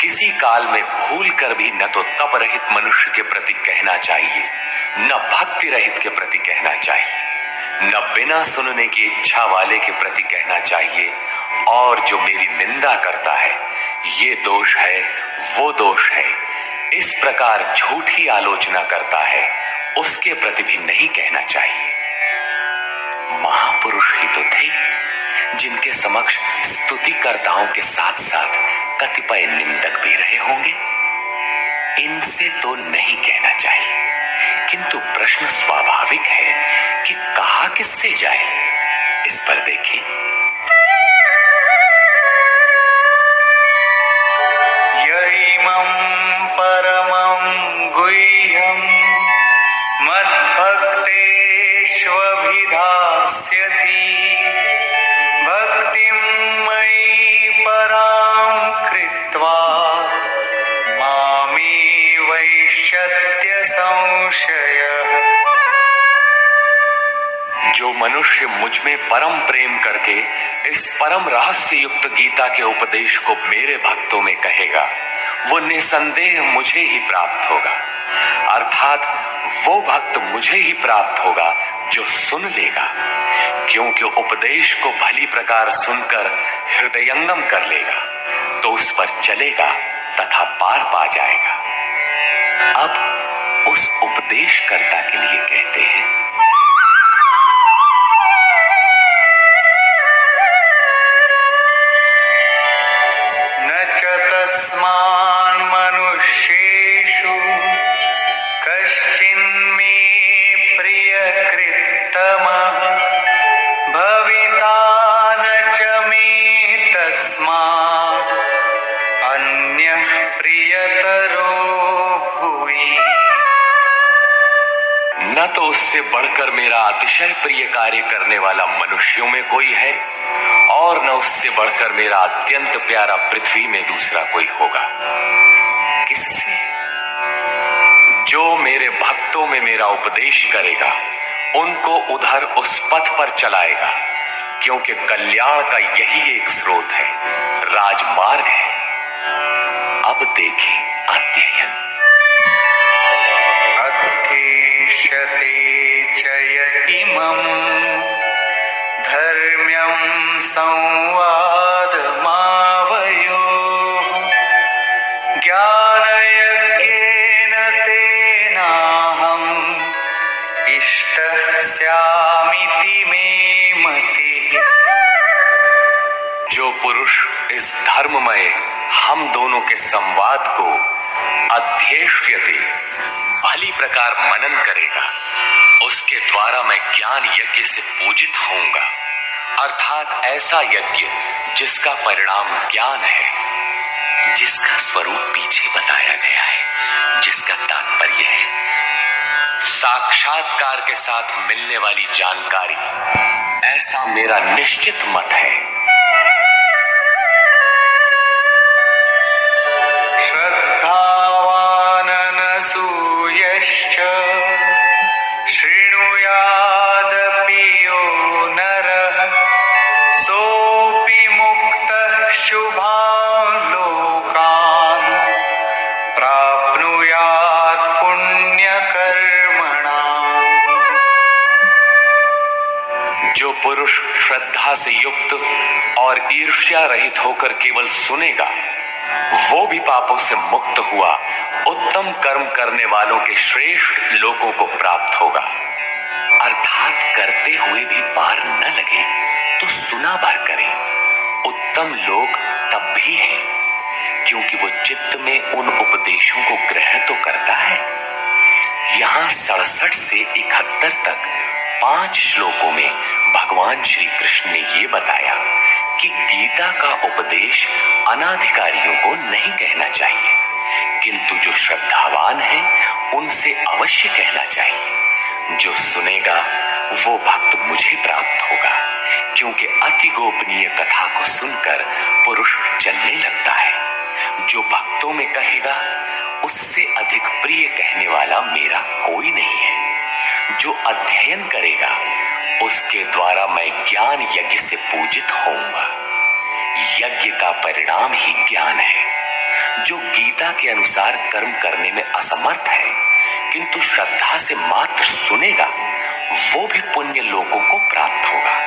किसी काल में भूल कर भी न तो तप रहित मनुष्य के प्रति कहना चाहिए, न भक्ति रहित के प्रति कहना चाहिए, न बिना सुनने की इच्छा वाले के प्रति कहना चाहिए। और जो मेरी निंदा करता है, ये दोष है, वो दोष है, इस प्रकार झूठी आलोचना करता है, उसके प्रति भी नहीं कहना चाहिए। महापुरुष ही तो थे जिनके समक्ष स्तुतिकर्ताओं के साथ साथ कतिपय निंदक भी रहे होंगे। इनसे तो नहीं कहना चाहिए, किंतु प्रश्न स्वाभाविक है कि कहा किससे जाए। इस पर देखें। यैमं परमं गुह्यं मद्भक्तेष्वभिधास्यति भक्तिं मयि परां कृत्वा मामे वैष्यत्य संशयः। जो मनुष्य मुझ में परम प्रेम करके इस परम रहस्य युक्त गीता के उपदेश को मेरे भक्तों में कहेगा, वो निसंदेह मुझे ही प्राप्त होगा। अर्थात वो भक्त मुझे ही प्राप्त होगा जो सुन लेगा, क्योंकि उपदेश को भली प्रकार सुनकर हृदयंगम कर लेगा तो उस पर चलेगा तथा पार पा जाएगा। अब उस उपदेशकर्ता के लिए कहते हैं। तस्मान् मनुष्येषु कश्चिन्मे प्रियकृत्तमः भविता न च मे तस्मात् अन्यः प्रियतरो भुवि। न तो उससे बढ़कर मेरा अतिशय प्रिय कार्य करने वाला मनुष्यों में कोई है, और न उससे बढ़कर मेरा अत्यंत प्यारा पृथ्वी में दूसरा कोई होगा। किससे? जो मेरे भक्तों में मेरा उपदेश करेगा, उनको उधर उस पथ पर चलाएगा, क्योंकि कल्याण का यही एक स्रोत है, राजमार्ग है। अब देखें अध्ययन। अध्येष्यते च य इमम् धर्म्यं संवादमावयोः ज्ञानयज्ञेन तेनाहम् इष्टः स्यामिति मे मतिः। जो पुरुष इस धर्ममय हम दोनों के संवाद को अध्येष्यते भली प्रकार मनन करेगा, उसके द्वारा मैं ज्ञान यज्ञ से पूजित होऊंगा। अर्थात ऐसा यज्ञ जिसका परिणाम ज्ञान है, जिसका स्वरूप पीछे बताया गया है, जिसका तात्पर्य है साक्षात्कार के साथ मिलने वाली जानकारी। ऐसा मेरा निश्चित मत है। श्रद्धावान न सूयते यश्च शृणुयादपि यो नरः सोऽपि मुक्तः शुभान् लोकान् प्राप्नुयात् पुण्यकर्मणाम्। जो पुरुष श्रद्धा से युक्त और ईर्ष्या रहित होकर केवल सुनेगा, वो भी पापों से मुक्त हुआ उत्तम कर्म करने वालों के श्रेष्ठ लोगों को प्राप्त होगा। अर्थात करते हुए भी पार न लगे तो सुना भर करे। उत्तम लोग तब भी हैं क्योंकि वो चित्त में उन उपदेशों को ग्रहण तो करता है। यहां 67 से 71 तक 5 श्लोकों में भगवान श्री कृष्ण ने ये बताया कि गीता का उपदेश अनाधिकारियों को नहीं कहना चाहिए, किंतु जो श्रद्धावान है उनसे अवश्य कहना चाहिए। जो सुनेगा वो भक्त मुझे प्राप्त होगा, क्योंकि अति गोपनीय कथा को सुनकर पुरुष चलने लगता है। जो भक्तों में कहेगा उससे अधिक प्रिय कहने वाला मेरा कोई नहीं है। जो अध्ययन करेगा उसके द्वारा मैं ज्ञान यज्ञ से पूजित होऊंगा। यज्ञ का परिणाम ही ज्ञान है। जो गीता के अनुसार कर्म करने में असमर्थ है किंतु श्रद्धा से मात्र सुनेगा, वो भी पुण्य लोगों को प्राप्त होगा।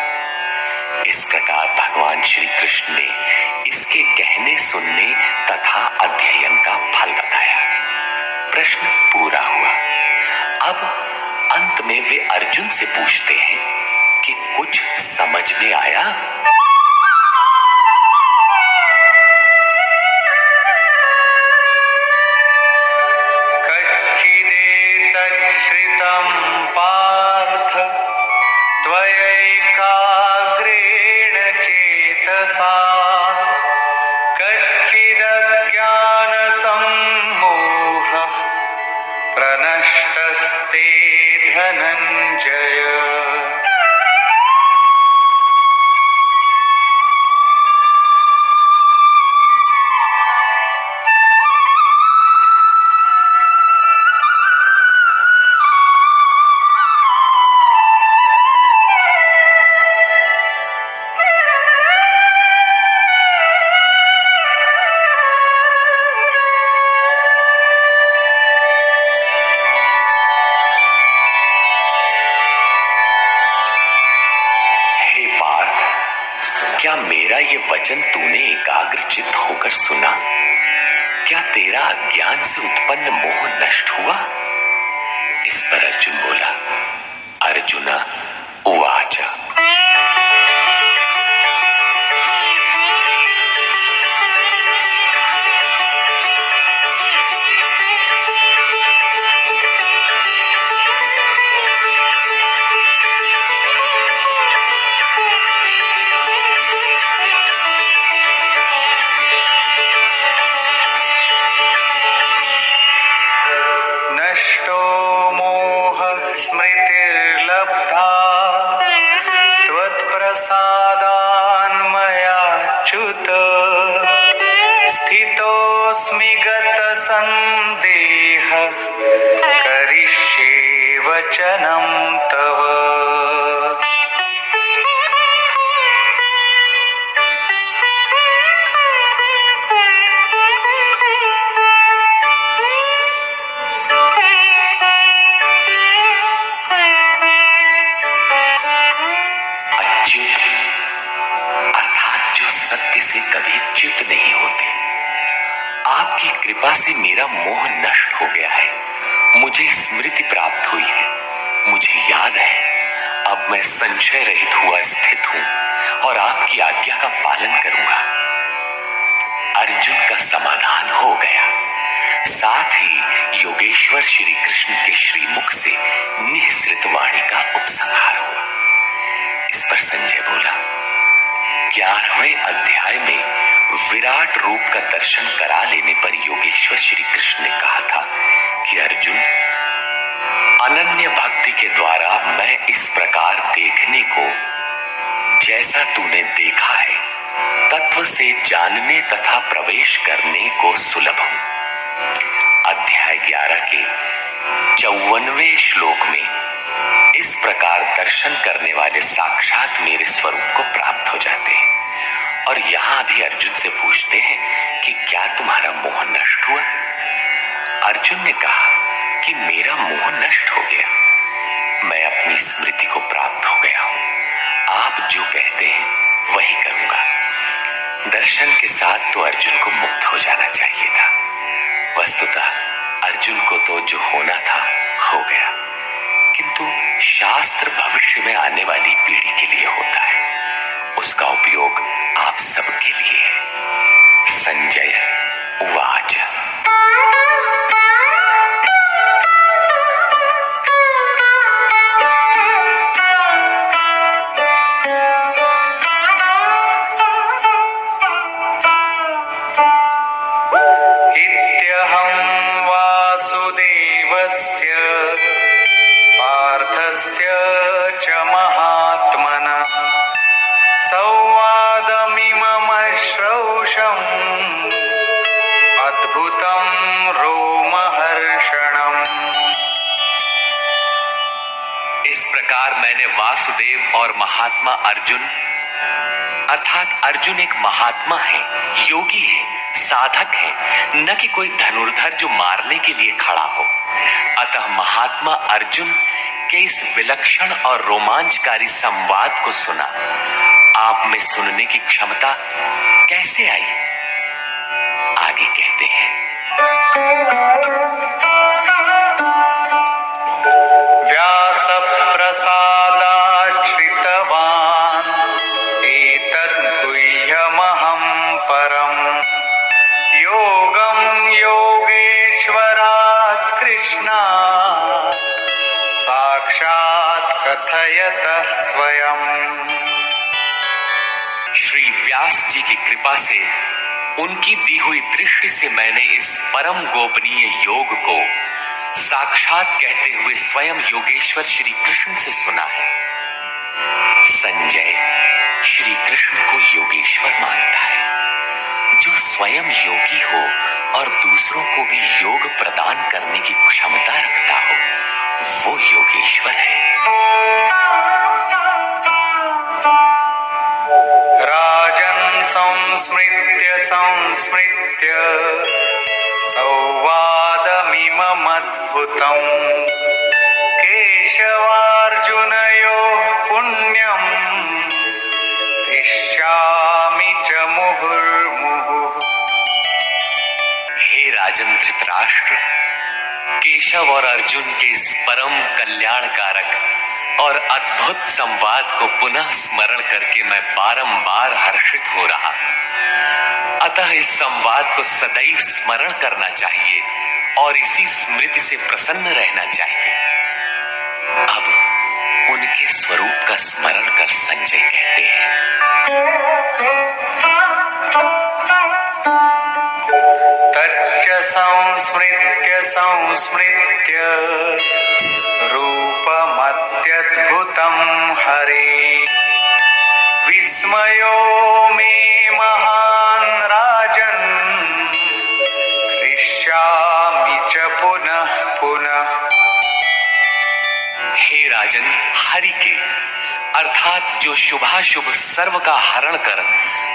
इस प्रकार भगवान श्री कृष्ण ने इसके कहने सुनने तथा अध्ययन का फल बताया। प्रश्न पूरा हुआ। अब अंत में वे अर्जुन से पूछते हैं कि कुछ समझ में आया? कच्चिदेतच्छ्रितं पार्थ त्वयैकाग्रेण चेतसा कच्चिदज्ञानसम्मोहः प्रनष्टस्ते धनञ्जय। क्या मेरा ये वचन तूने एकाग्रचित्त होकर सुना? क्या तेरा अज्ञान से उत्पन्न मोह नष्ट हुआ? इस पर अर्जुन बोला, अर्जुना उवाच। नष्टो मोहः स्मृतिर्लब्धा त्वत्प्रसादान्मयाच्युत स्थितोऽस्मि गतसन्देहः करिष्ये वचनं तव। अर्थात जो सत्य से कभी च्युत नहीं होते। आपकी कृपा से मेरा मोह नष्ट हो गया है, मुझे स्मृति प्राप्त हुई है। मुझे याद है अब मैं संशय रहित हुआ स्थित हूं और आपकी आज्ञा का पालन करूंगा। अर्जुन का समाधान हो गया। साथ ही योगेश्वर श्री कृष्ण के श्रीमुख से निःसृत वाणी का उपसंहार हुआ। इस पर संजय बोला, 11वें अध्याय में विराट रूप का दर्शन करा लेने पर योगेश्वर श्री कृष्ण ने कहा था कि अर्जुन, अनन्य भक्ति के द्वारा मैं इस प्रकार देखने को जैसा तूने देखा है तत्व से जानने तथा प्रवेश करने को सुलभ हूं। अध्याय 11 के 54वें श्लोक में इस प्रकार दर्शन करने वाले साक्षात मेरे स्वरूप को प्राप्त हो जाते हैं। और यहां भी अर्जुन से पूछते हैं कि क्या तुम्हारा मोह नष्ट हुआ? अर्जुन ने कहा कि मेरा मोह नष्ट हो गया, मैं अपनी स्मृति को प्राप्त हो गया हूं। आप जो कहते हैं वही करूंगा। दर्शन के साथ तो अर्जुन को मुक्त हो जाना चाहिए था। वस्तुतः अर्जुन को तो जो होना था हो गया, किंतु शास्त्र भविष्य में आने वाली पीढ़ी के लिए होता है, उसका उपयोग आप सबके लिए है। संजय उवाच। इत्यहं वासुदेवस्य पार्थस्य च महात्मनः संवादमिममश्रौषम् अद्भुतं रोमहर्षणम्। इस प्रकार मैंने वासुदेव और महात्मा अर्जुन, अर्थात अर्जुन एक महात्मा है, योगी है, साधक है, न कि कोई धनुर्धर जो मारने के लिए खड़ा हो। अतः महात्मा अर्जुन के इस विलक्षण और रोमांचकारी संवाद को सुना। आप में सुनने की क्षमता कैसे आई? आगे कहते हैं, व्यासप्रसादाच्छ्रितवान् एतत् गुह्यमहं परम् योगं योगेश्वरात् कृष्णात् साक्षात् कथयतः स्वयम्। श्री व्यास जी की कृपा से, उनकी दी हुई दृष्टि से मैंने इस परम गोपनीय योग को साक्षात कहते हुए स्वयं योगेश्वर श्री कृष्ण से सुना है। संजय श्री कृष्ण को योगेश्वर मानता है। जो स्वयं योगी हो और दूसरों को भी योग प्रदान करने की क्षमता रखता हो, वो योगेश्वर है। राजन् संस्मृत्य संस्मृत्य संवादमिममद्भुतम् केशवार्जुनयोः पुण्यम् इष्यामि च मुहुर्मुहुः। हे राजन धृतराष्ट्र, केशव और अर्जुन के इस परम कल्याणकारक और अद्भुत संवाद को पुनः स्मरण करके मैं बारंबार हर्षित हो रहा। अतः इस संवाद को सदैव स्मरण करना चाहिए और इसी स्मृति से प्रसन्न रहना चाहिए। अब उनके स्वरूप का स्मरण कर संजय कहते हैं, तच्च संस्मृत्य संस्मृत्य रूपमत्यद्भुतं हरे विस्मयो मे महान् राजन् हृष्यामि च पुनः पुनः। हे राजन, हरि के अर्थात जो शुभाशुभ सर्व का हरण कर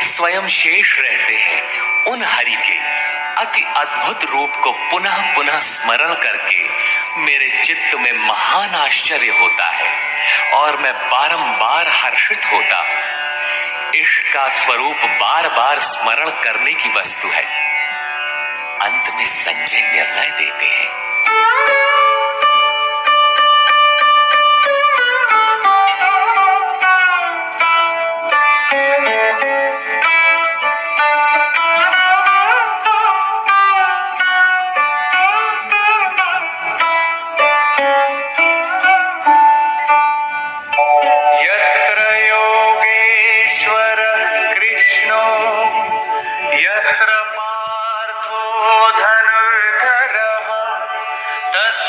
स्वयं शेष रहते हैं, उन हरि के अति अद्भुत रूप को पुनः पुनः स्मरण करके मेरे चित्त में महान आश्चर्य होता है और मैं बारंबार हर्षित होता हूं। इष्ट का स्वरूप बार बार स्मरण करने की वस्तु है। अंत में संजय निर्णय देते हैं, यत्र योगेश्वरः कृष्णो यत्र पार्थो धनुर्धरः तत्र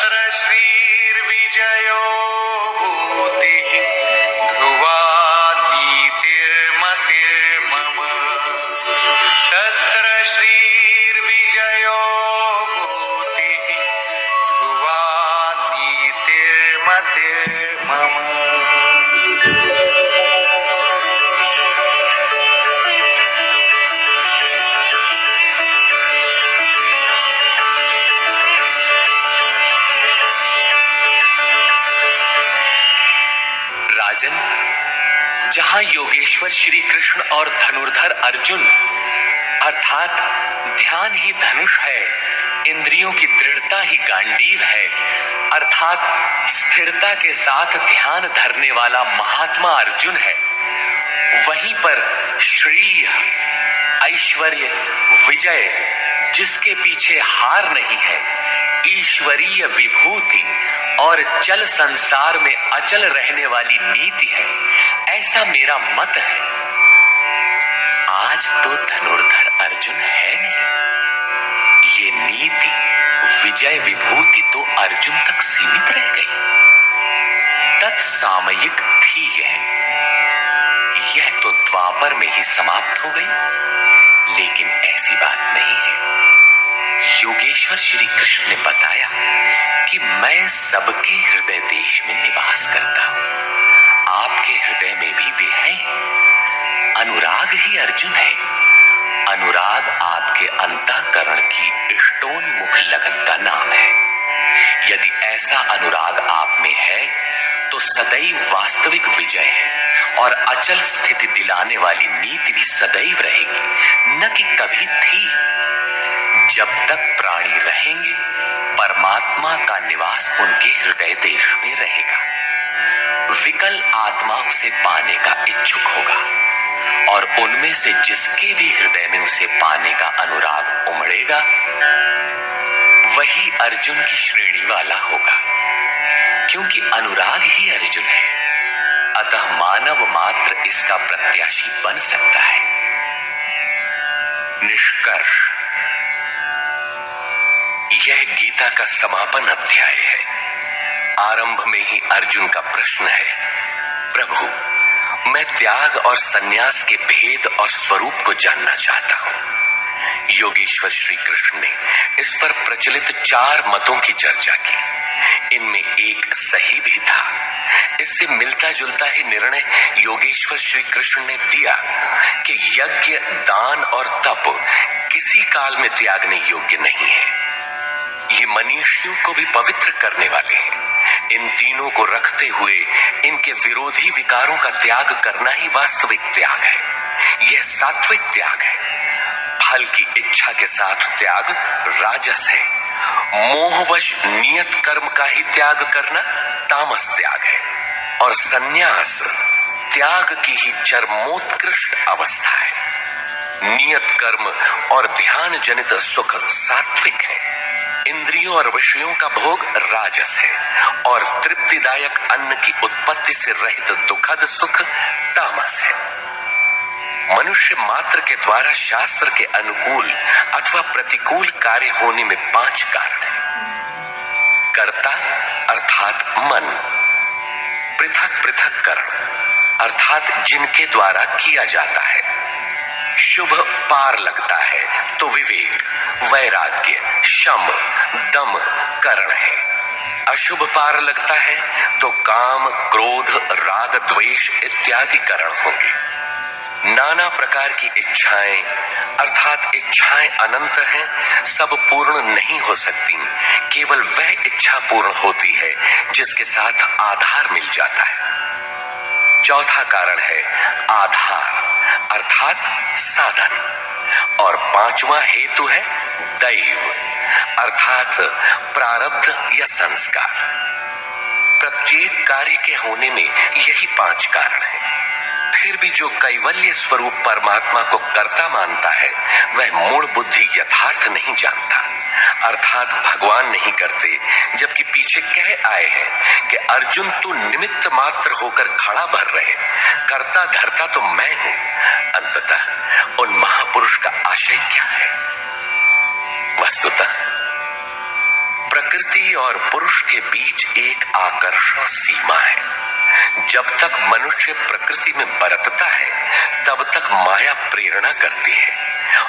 जहां योगेश्वर श्री कृष्ण और धनुर्धर अर्जुन अर्थात ध्यान ही धनुष है, इंद्रियों की दृढ़ता ही गांडीव है, अर्थात स्थिरता के साथ ध्यान धरने वाला महात्मा अर्जुन है, वहीं पर श्री ऐश्वर्य विजय जिसके पीछे हार नहीं है, ईश्वरीय विभूति और चल संसार में अचल रहने वाली नीति है, ऐसा मेरा मत है। आज तो धनुर्धर अर्जुन है नहीं, ये नीति विजय विभूति तो अर्जुन तक सीमित रह गई, तत्सामयिक थी यह तो द्वापर में ही समाप्त हो गई। लेकिन ऐसी बात नहीं है। योगेश्वर श्री कृष्ण ने बताया कि मैं सबके हृदय देश में निवास करता हूं, आपके हृदय में भी वे हैं। अनुराग ही अर्जुन है। अनुराग आपके अंतःकरण की इष्टोन्मुख लगन का नाम है। यदि ऐसा अनुराग आप में है तो सदैव वास्तविक विजय है और अचल स्थिति दिलाने वाली नीति भी सदैव रहेगी, न कि कभी थी। जब तक प्राणी रहेंगे परमात्मा का निवास उनके हृदय देश में रहेगा। विकल आत्मा उसे पाने का इच्छुक होगा और उनमें से जिसके भी हृदय में उसे पाने का अनुराग उमड़ेगा वही अर्जुन की श्रेणी वाला होगा, क्योंकि अनुराग ही अर्जुन है। अतः मानव मात्र इसका प्रत्याशी बन सकता है। निष्कर्ष, यह गीता का समापन अध्याय है। आरंभ में ही अर्जुन का प्रश्न है, प्रभु मैं त्याग और संन्यास के भेद और स्वरूप को जानना चाहता हूं। योगेश्वर श्री कृष्ण ने इस पर प्रचलित 4 मतों की चर्चा की। इनमें एक सही भी था। इससे मिलता जुलता ही निर्णय योगेश्वर श्री कृष्ण ने दिया कि यज्ञ, दान और तप किसी काल में त्यागने योग्य नहीं है। ये मनुष्यों को भी पवित्र करने वाले हैं। इन तीनों को रखते हुए इनके विरोधी विकारों का त्याग करना ही वास्तविक त्याग है। यह सात्विक त्याग है। फल की इच्छा के साथ त्याग राजस है। मोहवश नियत कर्म का ही त्याग करना तामस त्याग है। और संन्यास त्याग की ही चरमोत्कृष्ट अवस्था है। नियत कर्म और ध्यान जनित सुख सात्विक है। इंद्रियों और विषयों का भोग राजस है और तृप्तिदायक अन्न की उत्पत्ति से रहित दुखद सुख तामस है। मनुष्य मात्र के द्वारा शास्त्र के अनुकूल अथवा प्रतिकूल कार्य होने में 5 कारण हैं। कर्ता अर्थात मन, पृथक पृथक करण अर्थात जिनके द्वारा किया जाता है। शुभ पार लगता है तो विवेक, वैराग्य, शम, दम करण है। अशुभ पार लगता है तो काम, क्रोध, राग, द्वेष इत्यादि करण होंगे। नाना प्रकार की इच्छाएं अर्थात इच्छाएं अनंत हैं, सब पूर्ण नहीं हो सकती। केवल वह इच्छा पूर्ण होती है जिसके साथ आधार मिल जाता है। चौथा कारण है आधार अर्थात साधन। और 5वां हेतु है दैव अर्थात प्रारब्ध या संस्कार। प्रत्येक कार्य के होने में यही 5 कारण हैं। फिर भी जो कैवल्य स्वरूप परमात्मा को कर्ता मानता है वह मूल बुद्धि यथार्थ नहीं जानता, अर्थात भगवान नहीं करते, जबकि पीछे कह आए हैं कि अर्जुन तू निमित्त मात्र होकर खड़ा भर रहे, कर्ता धर्ता तो मैं हूं। अंततः उन महापुरुष का आशय क्या है? वस्तुतः प्रकृति और पुरुष के बीच एक आकर्षण सीमा है। जब तक मनुष्य प्रकृति में बरतता है तब तक माया प्रेरणा करती है,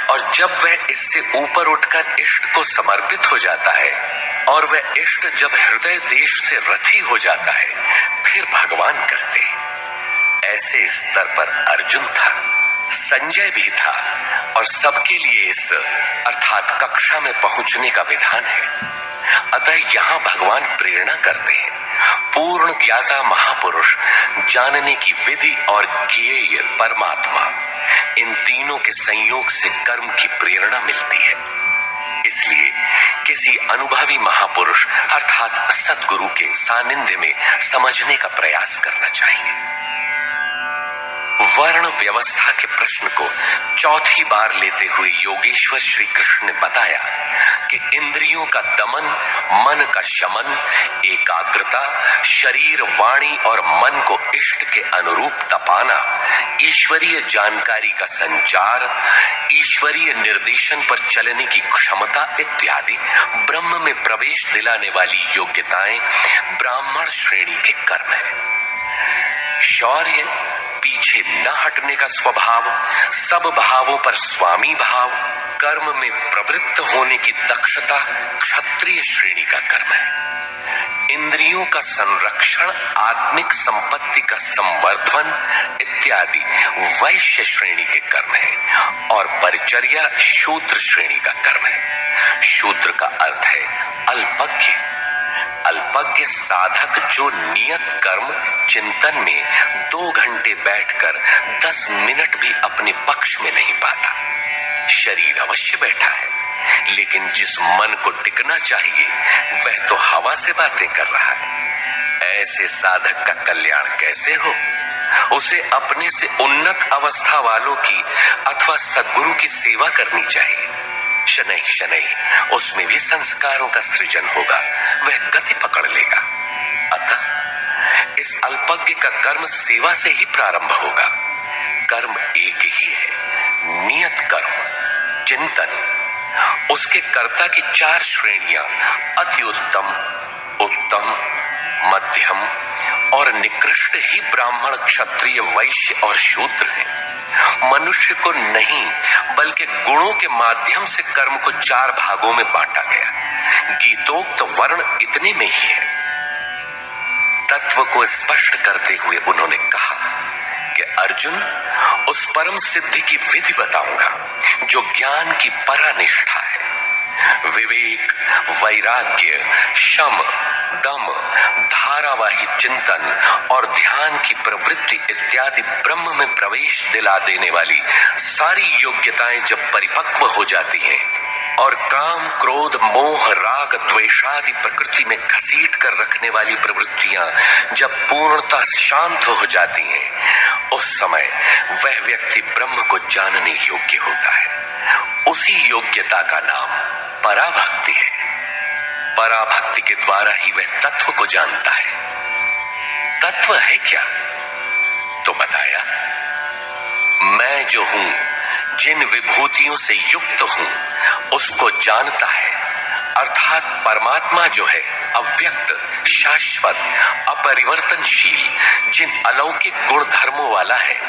और जब वह इससे ऊपर उठकर इष्ट को समर्पित हो जाता है और वह इष्ट जब हृदय देश से रथी हो जाता है फिर भगवान करते हैं। ऐसे स्तर पर अर्जुन था, संजय भी था, और सबके लिए इस अर्थात कक्षा में पहुंचने का विधान है। अतः यहां भगवान प्रेरणा करते हैं। पूर्ण ज्ञाता महापुरुष, जानने की विधि और ज्ञेय परमात्मा, इन तीनों के संयोग से कर्म की प्रेरणा मिलती है। इसलिए किसी अनुभवी महापुरुष अर्थात सद्गुरु के सानिध्य में समझने का प्रयास करना चाहिए। वर्ण व्यवस्था के प्रश्न को चौथी बार लेते हुए योगेश्वर श्री कृष्ण ने बताया कि इंद्रियों का दमन, मन का शमन, एकाग्रता, शरीर, वाणी और मन को इष्ट के अनुरूप तपाना, ईश्वरीय जानकारी का संचार, ईश्वरीय निर्देशन पर चलने की क्षमता इत्यादि ब्रह्म में प्रवेश दिलाने वाली योग्यताएं ब्राह्मण श्रेणी के कर्म है। शौर्य, पीछे न हटने का स्वभाव, सब भावों पर स्वामी भाव, कर्म में प्रवृत्त होने की दक्षता क्षत्रिय श्रेणी का कर्म है। इंद्रियों का संरक्षण, आत्मिक संपत्ति का संवर्धन इत्यादि वैश्य श्रेणी के कर्म है और परिचर्या शूद्र श्रेणी का कर्म है। शूद्र का अर्थ है अल्पज्ञ। अल्पज्ञ साधक जो नियत कर्म चिंतन में 2 घंटे बैठकर 10 मिनट भी अपने पक्ष में नहीं पाता। शरीर अवश्य बैठा है, लेकिन जिस मन को टिकना चाहिए वह तो हवा से बातें कर रहा है। ऐसे साधक का कल्याण कैसे हो? उसे अपने से उन्नत अवस्था वालों की अथवा सद्गुरु की सेवा करनी चाहिए। शनै शनै उसमें भी संस्कारों का सृजन होगा, वह गति पकड़ लेगा। अतः इस अल्पज्ञ का कर्म सेवा से ही प्रारंभ होगा। कर्म एक ही है, नियत कर्म, चिंतन। उसके कर्ता की 4 श्रेणियां अति उत्तम, उत्तम, मध्यम और निकृष्ट ही ब्राह्मण, क्षत्रिय, वैश्य और शूद्र हैं। मनुष्य को नहीं बल्कि गुणों के माध्यम से कर्म को 4 भागों में बांटा गया। गीतोक्त वर्ण इतने में ही है। तत्व को स्पष्ट करते हुए उन्होंने कहा कि अर्जुन, उस परम सिद्धि की विधि बताऊंगा जो ज्ञान की परानिष्ठा है। विवेक, वैराग्य, शम, दम, धारावाही चिंतन और ध्यान की प्रवृत्ति इत्यादि ब्रह्म में प्रवेश दिला देने वाली सारी योग्यताएं जब परिपक्व हो जाती हैं और काम, क्रोध, मोह, राग, द्वेषादि प्रकृति में घसीट कर रखने वाली प्रवृत्तियां जब पूर्णतः शांत हो जाती हैं, उस समय वह व्यक्ति ब्रह्म को जानने योग्य होता है। उसी योग्यता का नाम पराभक्ति है। पराभक्ति के द्वारा ही वह तत्व को जानता है। तत्व है क्या? तो बताया, मैं जो हूं, जिन विभूतियों से युक्त हूं, उसको जानता है। अर्थात परमात्मा जो है अव्यक्त, शाश्वत, अपरिवर्तनशील, जिन अलौकिक गुण धर्मों वाला है,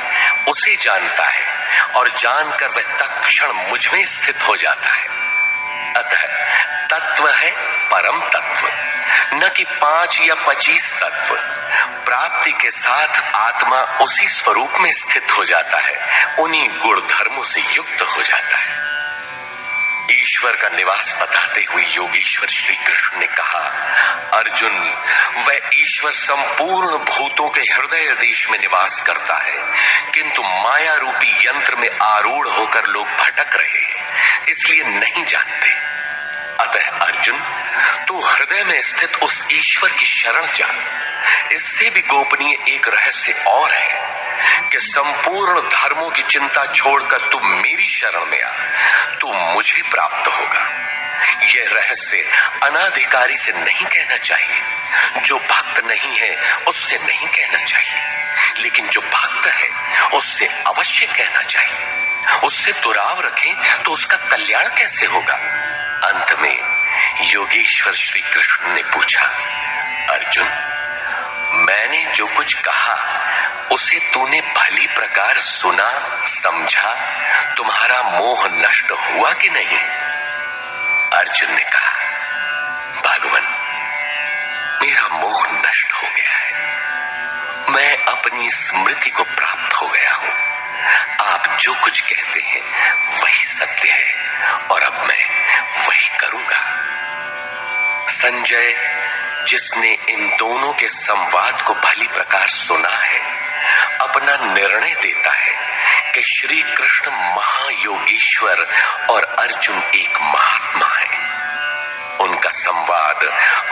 उसे जानता है और जानकर वह तत्क्षण मुझ में स्थित हो जाता है। अतः तत्व है परम तत्व, न कि 5 या 25 तत्व। प्राप्ति के साथ आत्मा उसी स्वरूप में स्थित हो जाता है, उन्हीं गुण धर्मों से युक्त हो जाता है। ईश्वर का निवास बताते हुए योगेश्वर श्री कृष्ण ने कहा, अर्जुन, वह ईश्वर संपूर्ण भूतों के हृदय देश में निवास करता है, किंतु माया रूपी यंत्र में आरूढ़ होकर लोग भटक रहे हैं, इसलिए नहीं जानते। अतः अर्जुन, तू हृदय में स्थित उस ईश्वर की शरण जा। इससे भी गोपनीय एक रहस्य और है कि संपूर्ण धर्मों की चिंता छोड़कर तू मेरी शरण में आ, तू मुझे प्राप्त होगा। यह रहस्य अनाधिकारी से नहीं कहना चाहिए, जो भक्त नहीं है उससे नहीं कहना चाहिए, लेकिन जो भक्त है उससे अवश्य कहना चाहिए। उससे दुराव रखें तो उसका कल्याण कैसे होगा? अंत में योगेश्वर श्री कृष्ण ने पूछा, अर्जुन, मैंने जो कुछ कहा उसे तूने भली प्रकार सुना, समझा, तुम्हारा मोह नष्ट हुआ कि नहीं? अर्जुन ने कहा, भगवान, मेरा मोह नष्ट हो गया है। मैं अपनी स्मृति को प्राप्त हो गया हूं। आप जो कुछ कहते हैं वही सत्य है और अब मैं वही करूंगा। संजय, जिस जिसने इन दोनों के संवाद को भली प्रकार सुना है अपना निर्णय देता है कि श्री कृष्ण महायोगीश्वर और अर्जुन एक महात्मा है। उनका संवाद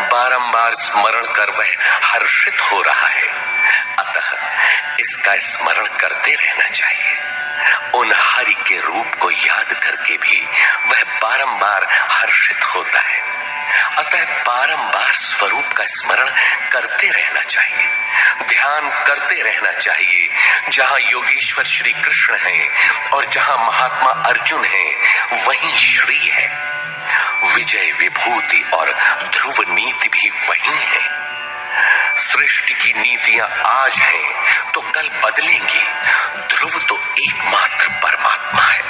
बारंबार स्मरण कर वह हर्षित हो रहा है, अतः इसका स्मरण करते रहना चाहिए। उन हरि के रूप को याद करके भी वह बारंबार हर्षित होता है, अतः बारंबार स्वरूप का स्मरण करते रहना चाहिए। ध्यान करते रहना चाहिए जहां योगेश्वर श्री कृष्ण हैं और जहां महात्मा अर्जुन हैं वहीं श्री है। विजय विभूति और ध्रुव नीति भी वही है। सृष्टि की नीतियां आज हैं तो कल बदलेंगी। ध्रुव तो एकमात्र परमात्मा है,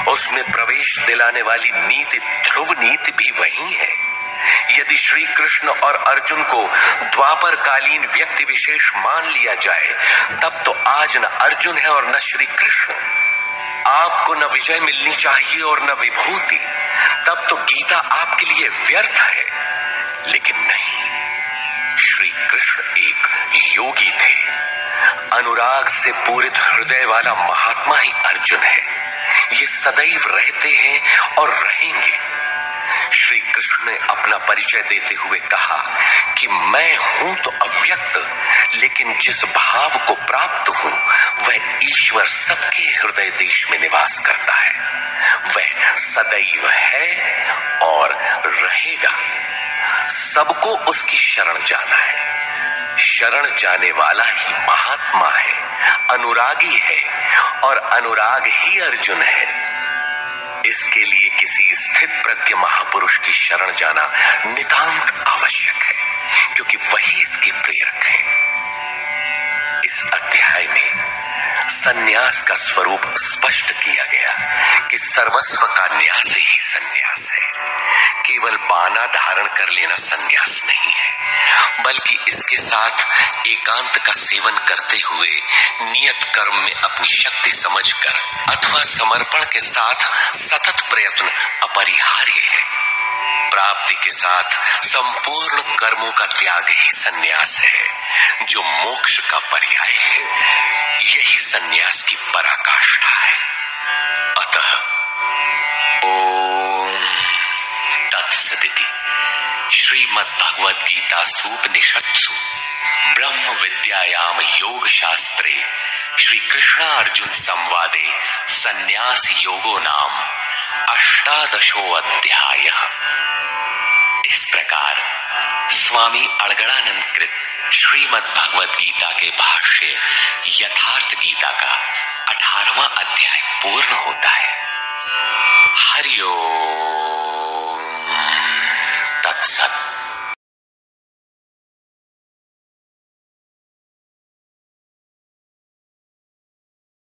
उसमें प्रवेश दिलाने वाली नीति ध्रुव नीति भी वही है। यदि श्री कृष्ण और अर्जुन को द्वापर कालीन व्यक्ति विशेष मान लिया जाए तब तो आज न अर्जुन है और न श्री कृष्ण। आपको न विजय मिलनी चाहिए और न विभूति, तब तो गीता आपके लिए व्यर्थ है। लेकिन नहीं, श्री कृष्ण एक योगी थे। अनुराग से पूरित हृदय वाला महात्मा ही अर्जुन है। ये सदैव रहते हैं और रहेंगे। श्री कृष्ण ने अपना परिचय देते हुए कहा कि मैं हूं तो अव्यक्त, लेकिन जिस भाव को प्राप्त हूं वह ईश्वर सबके हृदय देश में निवास करता है। वह सदैव है और रहेगा। सबको उसकी शरण जाना है। शरण जाने वाला ही महात्मा है, अनुरागी है और अनुराग ही अर्जुन है। इसके लिए किसी स्थित प्रज्ञ महापुरुष की शरण जाना नितांत आवश्यक है, क्योंकि वही इसके प्रेरक हैं। इस अध्याय में सन्यास का स्वरूप स्पष्ट किया गया कि सर्वस्व का न्यास ही सन्यास है। केवल बाना धारण कर लेना सन्यास नहीं है, बल्कि इसके साथ एकांत का सेवन करते हुए नियत कर्म में अपनी शक्ति समझकर अथवा समर्पण के साथ सतत प्रयत्न अपरिहार्य है। प्राप्ति के साथ संपूर्ण कर्मों का त्याग ही सन्यास है, जो मोक्ष का पर्याय है। यही सन्यास की पराकाष्ठा है। अतः ओम तत्सदिति श्रीमद्भगवद्गीतासूपनिषत्सु ब्रह्म विद्यायाम योग शास्त्रे श्री कृष्णार्जुन संवादे सन्यास योगो नाम अष्टादशो अध्यायः। इस प्रकार स्वामी अड़गड़ानंद कृत श्रीमद् भगवद गीता के भाष्य यथार्थ गीता का 18वां अध्याय पूर्ण होता है। हरि ओम तत्सत।